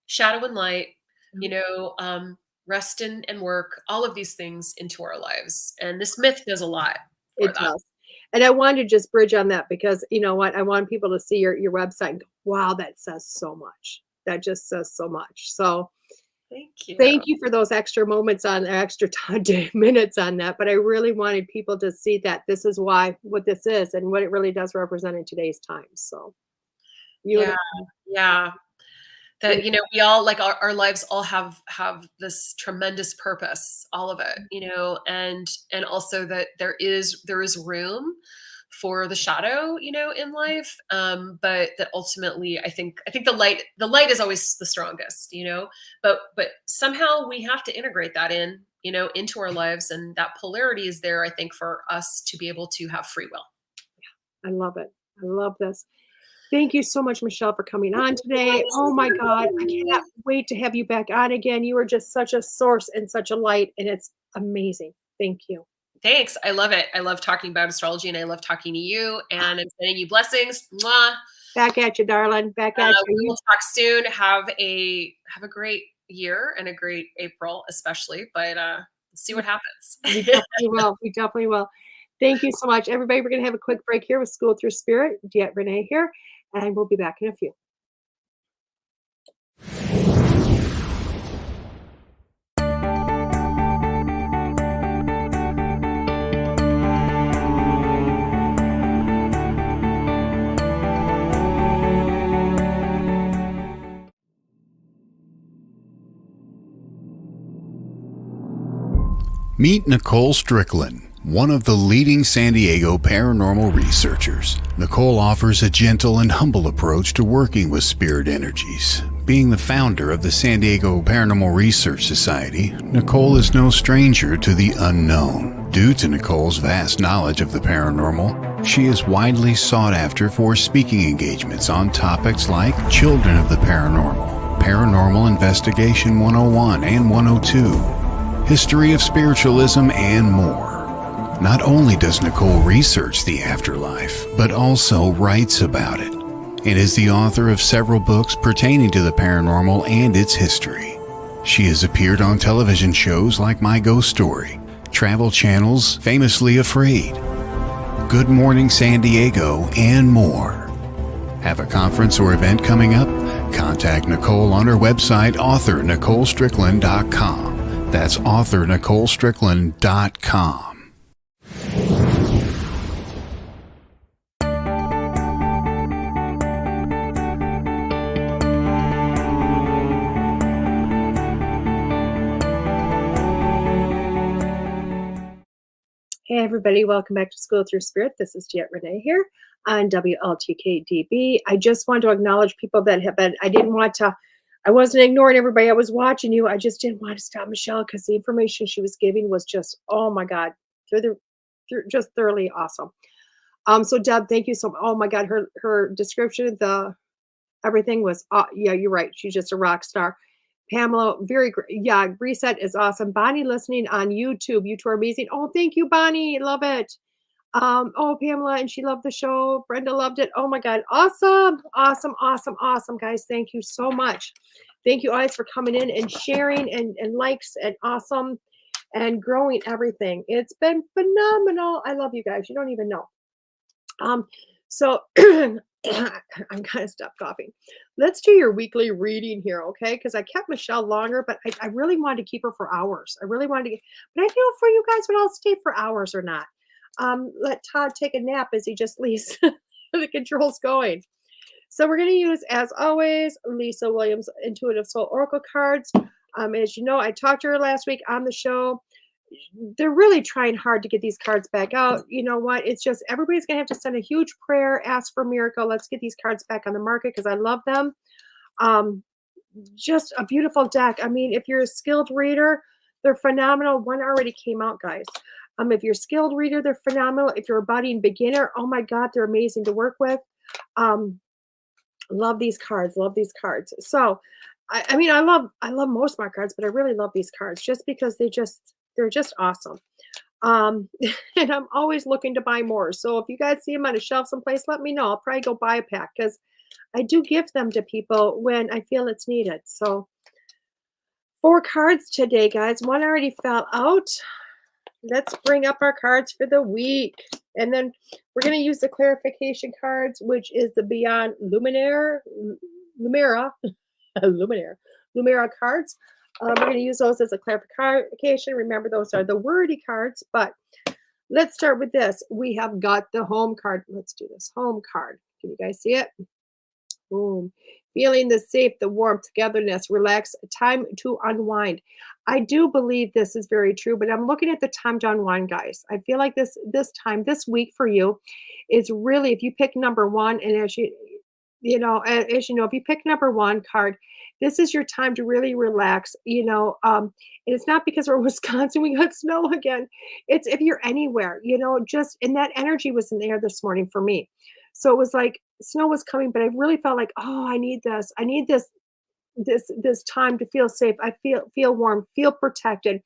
shadow and light, yeah. you know, um, rest and work, all of these things into our lives. And this myth does a lot for It that. does. And I wanted to just bridge on that because you know what? I want people to see your website and go, wow, that says so much. That just says so much. So Thank thank you. you for those extra moments on extra time minutes on that. But I really wanted people to see that this is why what this is and what it really does represent in today's times. So Yeah. beautiful. Yeah. That, we all, like, our lives all have this tremendous purpose, all of it, and also that there is room for the shadow, in life, but that ultimately I think the light is always the strongest, but somehow we have to integrate that in into our lives. And that polarity is there, I think, for us to be able to have free will. I love it. I love this. Thank you so much, Michelle, for coming on today. Oh my God, I cannot wait to have you back on again. You are just such a source and such a light, and it's amazing. Thank you. Thanks. I love it. I love talking about astrology, and I love talking to you, and I'm sending you blessings. Mwah. Back at you, darling. Back at you. We'll talk soon. Have a great year and a great April, especially, but see what happens. We definitely will. We definitely will. Thank you so much, everybody. We're going to have a quick break here with Schooled Thru Spirit. DeEtte Renee here, and we'll be back in a few. Meet Nicole Strickland, one of the leading San Diego paranormal researchers. Nicole offers a gentle and humble approach to working with spirit energies. Being the founder of the San Diego Paranormal Research Society, Nicole is no stranger to the unknown. Due to Nicole's vast knowledge of the paranormal, she is widely sought after for speaking engagements on topics like Children of the Paranormal, Paranormal Investigation 101 and 102, History of Spiritualism, and more. Not only does Nicole research the afterlife, but also writes about it, and is the author of several books pertaining to the paranormal and its history. She has appeared on television shows like My Ghost Story, Travel Channel's Famously Afraid, Good Morning San Diego, and more. Have a conference or event coming up? Contact Nicole on her website, authornicolestrickland.com. That's authornicolestrickland.com. Hey everybody, welcome back to Schooled Thru Spirit. This is DeEtte Renee here on WLTK-DB. I just want to acknowledge people that have been, I wasn't ignoring everybody. I was watching you. I just didn't want to stop Michelle because the information she was giving was just, oh my God, just thoroughly awesome. So Deb, thank you so much. Oh my God, her description, everything was, yeah, you're right. She's just a rock star. Pamela, very great. Yeah, Reset is awesome. Bonnie listening on YouTube. You two are amazing. Oh, thank you, Bonnie. Love it. Oh, Pamela, and she loved the show. Brenda loved it. Oh my God. Awesome. Awesome. Awesome. Awesome, guys. Thank you so much. Thank you guys for coming in and sharing and likes and awesome and growing everything. It's been phenomenal. I love you guys. You don't even know. So I'm kind of stopped coughing. Let's do your weekly reading here, okay? Because I kept Michelle longer, but I really wanted to keep her for hours. I really wanted to but I know for you guys, but I'll stay for hours or not. Let Todd take a nap as he just leaves the controls going. So we're going to use, as always, Lisa Williams Intuitive Soul Oracle cards. As you know, I talked to her last week on the show. They're really trying hard to get these cards back out. You know what? It's just everybody's going to have to send a huge prayer, ask for a miracle. Let's get these cards back on the market because I love them. Just a beautiful deck. I mean, if you're a skilled reader, they're phenomenal. One already came out, guys. If you're a skilled reader, they're phenomenal. If you're a budding beginner, oh my God, they're amazing to work with. Love these cards. Love these cards. So, I mean, I love most of my cards, but I really love these cards just because they're just awesome. And I'm always looking to buy more. So if you guys see them on a shelf someplace, let me know. I'll probably go buy a pack because I do give them to people when I feel it's needed. So 4 cards today, guys. One already fell out. Let's bring up our cards for the week. And then we're going to use the clarification cards, which is the Beyond Lumera cards. We're going to use those as a clarification. Remember, those are the wordy cards. But let's start with this. We have got the home card. Let's do this home card. Can you guys see it? Boom. Feeling the safe, the warmth, togetherness, relax, time to unwind. I do believe this is very true, but I'm looking at the time to unwind, guys. I feel like this week for you is really, if you pick number 1, and as you know, if you pick number 1 card, This is your time to really relax, and it's not because we're in Wisconsin, we got snow again. It's if you're anywhere, just and that energy was in the air this morning for me. So it was like snow was coming, but I really felt like, oh, I need this. I need this time to feel safe. I feel warm, feel protected.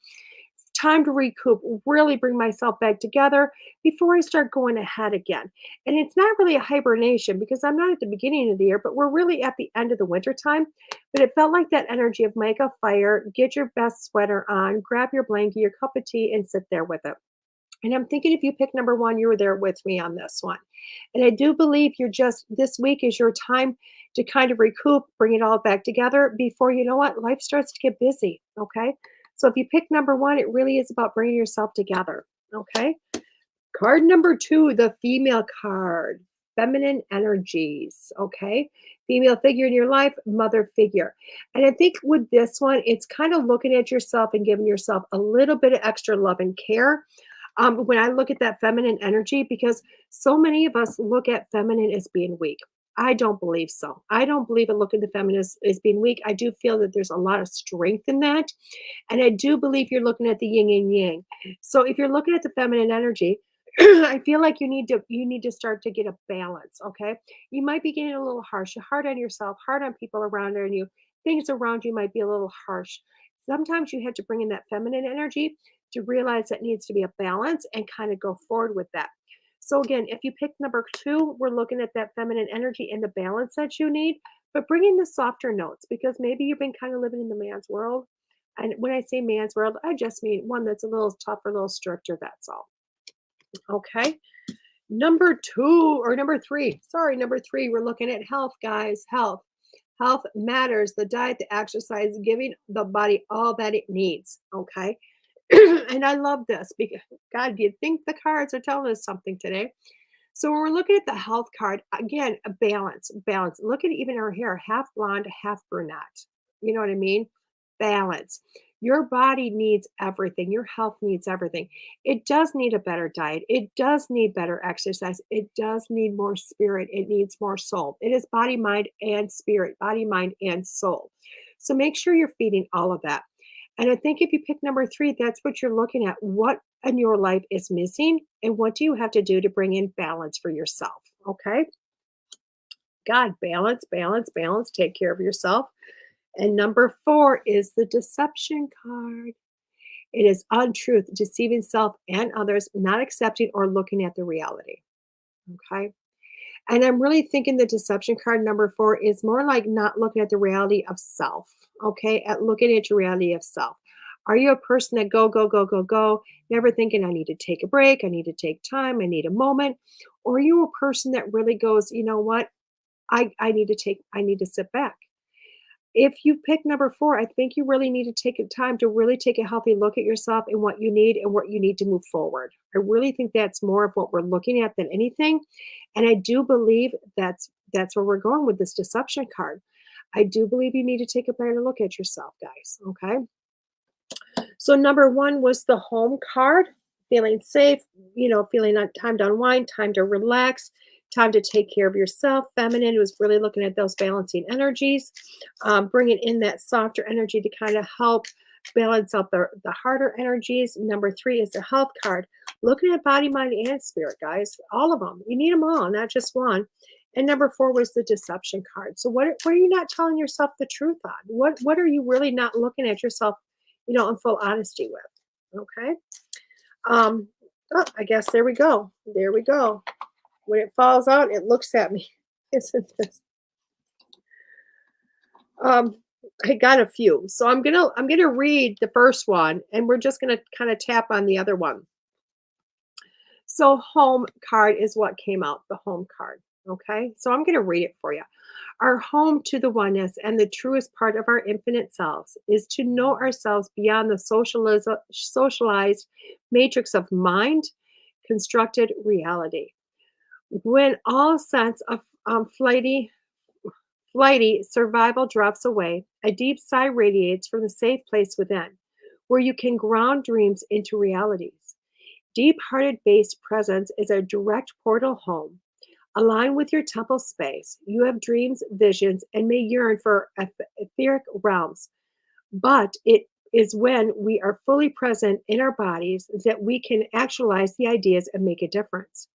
Time to recoup, really bring myself back together before I start going ahead again. And it's not really a hibernation because I'm not at the beginning of the year, but we're really at the end of the winter time. But it felt like that energy of make a fire, get your best sweater on, grab your blanket, your cup of tea, and sit there with it. And I'm thinking if you pick number one, you were there with me on this one. And I do believe this week is your time to kind of recoup, bring it all back together before life starts to get busy. Okay. So if you pick number one, it really is about bringing yourself together. Okay. Card number two, the female card, feminine energies. Okay. Female figure in your life, mother figure. And I think with this one, it's kind of looking at yourself and giving yourself a little bit of extra love and care. When I look at that feminine energy, because so many of us look at feminine as being weak. I don't believe so. I don't believe in looking at the feminine as being weak. I do feel that there's a lot of strength in that. And I do believe you're looking at the yin and yang. So if you're looking at the feminine energy, I feel like you need to start to get a balance. Okay. You might be getting a little harsh, hard on yourself, hard on people around you. Things around you might be a little harsh. Sometimes you have to bring in that feminine energy to realize that needs to be a balance and kind of go forward with that. So again, if you pick number two, we're looking at that feminine energy and the balance that you need, but bring in the softer notes because maybe you've been kind of living in the man's world. And when I say man's world, I just mean one that's a little tougher, a little stricter. That's all. Okay. Number three. Sorry, number three. We're looking at health, guys. Health. Health matters. The diet, the exercise, giving the body all that it needs. Okay. And I love this because, God, do you think the cards are telling us something today? So when we're looking at the health card, again, a balance, balance. Look at even her hair, half blonde, half brunette. You know what I mean? Balance. Your body needs everything. Your health needs everything. It does need a better diet. It does need better exercise. It does need more spirit. It needs more soul. It is body, mind, and spirit, body, mind, and soul. So make sure you're feeding all of that. And I think if you pick number three, that's what you're looking at. What in your life is missing, and what do you have to do to bring in balance for yourself? Okay. God, balance, balance, balance. Take care of yourself. And number four is the deception card. It is untruth, deceiving self and others, not accepting or looking at the reality. Okay. And I'm really thinking the deception card number four is more like not looking at the reality of self. Okay. At looking at your reality of self. Are you a person that go, go, go, go, go, never thinking I need to take a break, I need to take time, I need a moment? Or are you a person that really goes, you know what? I need to sit back. If you pick number four, I think you really need to take a time to really take a healthy look at yourself and what you need and what you need to move forward. I really think that's more of what we're looking at than anything. And I do believe that's where we're going with this deception card. I do believe you need to take a better look at yourself, guys. Okay. So number one was the home card, feeling safe, feeling time to unwind, time to relax, time to take care of yourself. Feminine was really looking at those balancing energies, bringing in that softer energy to kind of help balance out the harder energies. Number three is the health card, looking at body, mind, and spirit, guys. All of them. You need them all, not just one. And number four was the deception card. So what are you not telling yourself the truth on? What are you really not looking at yourself, in full honesty with? Okay. I guess there we go. There we go. When it falls out, it looks at me. Isn't this? I got a few. So I'm gonna read the first one and we're just gonna kind of tap on the other one. So home card is what came out, the home card. Okay. So I'm gonna read it for you. Our home to the oneness and the truest part of our infinite selves is to know ourselves beyond the socialized matrix of mind, constructed reality. When all sense of flighty survival drops away, a deep sigh radiates from the safe place within, where you can ground dreams into realities. Deep-hearted based presence is a direct portal home, Align with your temple space. You have dreams, visions, and may yearn for etheric realms. But it is when we are fully present in our bodies that we can actualize the ideas and make a difference.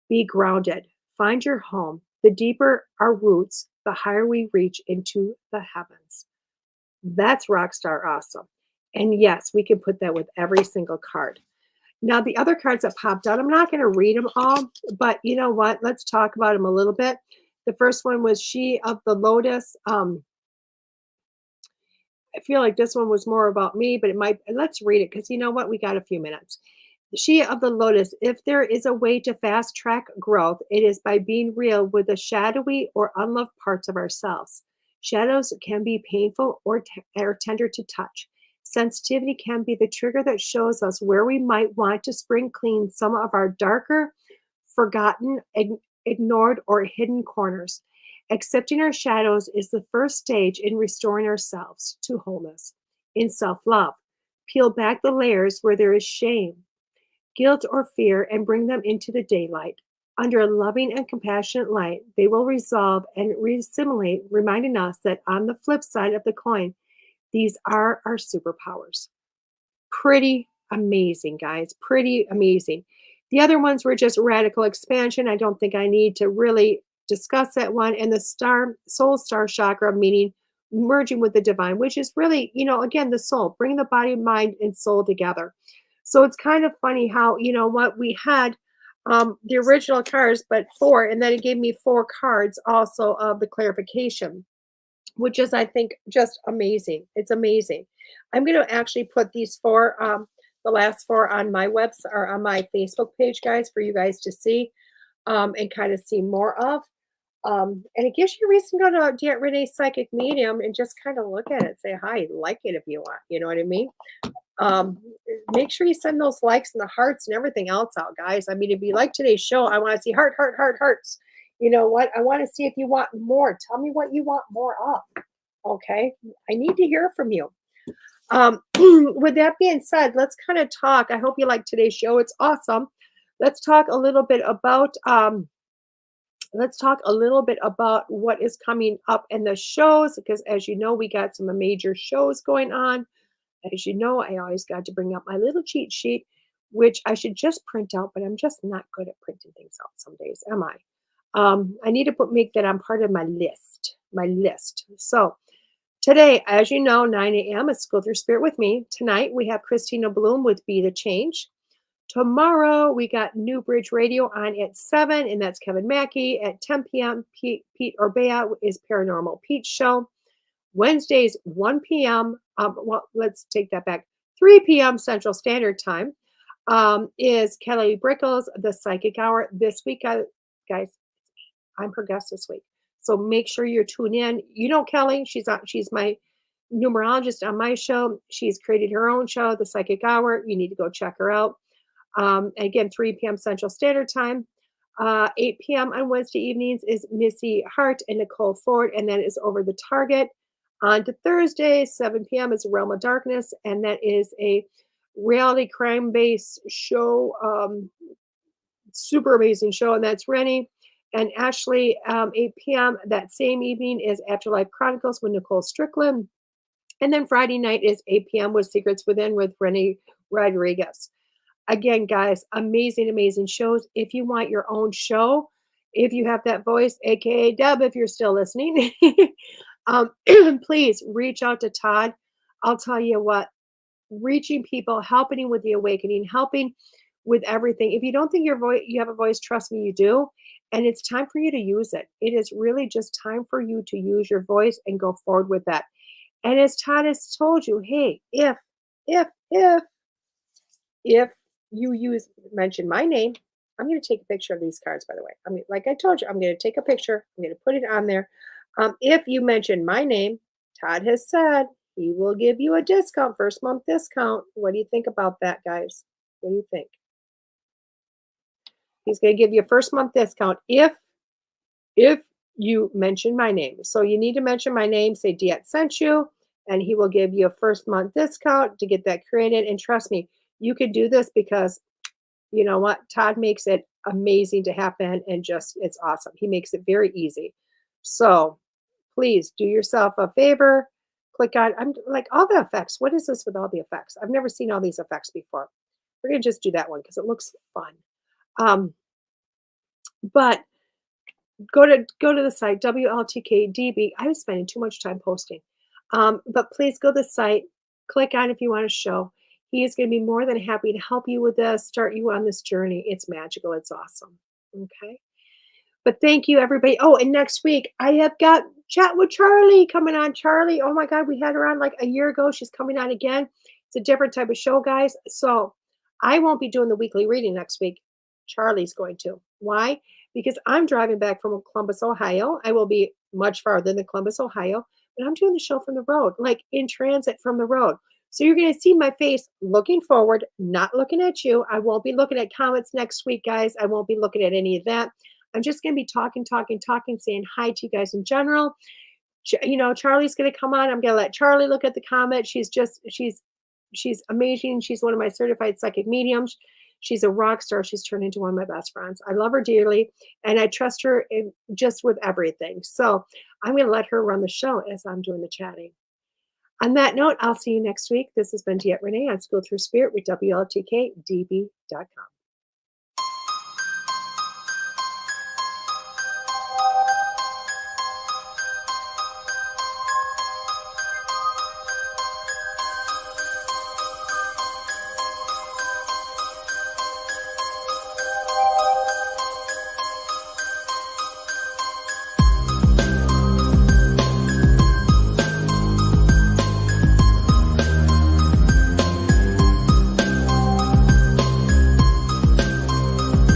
Be grounded. Find your home. The deeper our roots, the higher we reach into the heavens. That's rockstar awesome. And yes, we can put that with every single card. Now, the other cards that popped out, I'm not going to read them all, but you know what? Let's talk about them a little bit. The first one was She of the Lotus. I feel like this one was more about me, but it might, let's read it because you know what? We got a few minutes. She of the Lotus, if there is a way to fast track growth, it is by being real with the shadowy or unloved parts of ourselves. Shadows can be painful or tender to touch. Sensitivity can be the trigger that shows us where we might want to spring clean some of our darker, forgotten, ignored, or hidden corners. Accepting our shadows is the first stage in restoring ourselves to wholeness. In self love, peel back the layers where there is shame, guilt, or fear and bring them into the daylight. Under a loving and compassionate light, they will resolve and reassimilate, reminding us that on the flip side of the coin, these are our superpowers. Pretty amazing, guys. Pretty amazing. The other ones were just radical expansion. I don't think I need to really discuss that one. And the soul star chakra, meaning merging with the divine, which is really, again, the soul, bring the body, mind, and soul together. So it's kind of funny how, what we had the original cards, but 4, and then it gave me 4 cards also of the clarification, which is, I think, just amazing. It's amazing. I'm going to actually put these 4, the last 4 on my website or on my Facebook page, guys, for you guys to see and kind of see more of. And it gives you a reason to go to DeEtte Renee's Psychic Medium and just kind of look at it, say hi, like it if you want. You know what I mean? Make sure you send those likes and the hearts and everything else out, guys. I mean, if you like today's show, I want to see hearts. You know what? I want to see if you want more. Tell me what you want more of. Okay. I need to hear from you. With that being said, let's kind of talk. I hope you like today's show. It's awesome. Let's talk a little bit about what is coming up in the shows, because as you know, we got some major shows going on. As you know, I always got to bring up my little cheat sheet, which I should just print out, but I'm just not good at printing things out some days, am I? I need to make that on part of my list. So today, as you know, 9 a.m. is Schooled Thru Spirit with me. Tonight, we have Christina Bloom with Be the Change. Tomorrow, we got New Bridge Radio on at 7, and that's Kevin Mackey. At 10 p.m., Pete Orbea is Paranormal Pete's show. Wednesdays, 1 p.m. Let's take that back. 3 p.m. Central Standard Time is Kelly Brickles, the Psychic Hour. This week, guys, I'm her guest this week. So make sure you're tuned in. You know Kelly, she's my numerologist on my show. She's created her own show, The Psychic Hour. You need to go check her out. Again, 3 p.m. Central Standard Time. 8 p.m. on Wednesday evenings is Missy Hart and Nicole Ford, and that is Over the Target. On to Thursday, 7 p.m. is Realm of Darkness, and that is a reality crime-based show, super amazing show, and that's Rennie and Ashley. 8 p.m. that same evening is Afterlife Chronicles with Nicole Strickland, and then Friday night is 8 p.m. with Secrets Within with Rennie Rodriguez. Again, guys, amazing shows. If you want your own show, if you have that voice, aka Deb, if you're still listening, please reach out to Todd. I'll tell you what, reaching people, helping with the awakening, helping with everything. If you don't think you have a voice, trust me, you do. And it's time for you to use it. It is really just time for you to use your voice and go forward with that. And as Todd has told you, hey, if you mention my name, I'm going to take a picture of these cards, by the way. I mean, like I told you, I'm going to take a picture. I'm going to put it on there. If you mention my name, Todd has said he will give you a discount, first month discount. What do you think about that, guys? What do you think? He's going to give you a first month discount if you mention my name. So you need to mention my name, say DeEtte sent you, and he will give you a first month discount to get that created. And trust me, you could do this because you know what? Todd makes it amazing to happen and just it's awesome. He makes it very easy. So please do yourself a favor. Click on I'm like all the effects. What is this with all the effects? I've never seen all these effects before. We're gonna just do that one because it looks fun. Um, but go to the site WLTK-DB. I was spending too much time posting. But please go to the site, click on if you want to show. He is going to be more than happy to help you with this, start you on this journey. It's magical. It's awesome. Okay. But thank you, everybody. Oh, and next week I have got Chat with Charlie coming on. Charlie, oh my God, we had her on like a year ago. She's coming on again. It's a different type of show, guys. So I won't be doing the weekly reading next week. Charlie's going to. Why? Because I'm driving back from Columbus, Ohio. I will be much farther than Columbus, Ohio, but I'm doing the show from the road, like in transit from the road. So you're going to see my face looking forward, not looking at you. I won't be looking at comments next week, guys. I won't be looking at any of that. I'm just going to be talking, saying hi to you guys in general. Charlie's going to come on. I'm going to let Charlie look at the comment. She's amazing. She's one of my certified psychic mediums. She's a rock star. She's turned into one of my best friends. I love her dearly, and I trust her just with everything. So I'm going to let her run the show as I'm doing the chatting. On that note, I'll see you next week. This has been DeEtte Renee on Schooled Thru Spirit with WLTK-DB.com.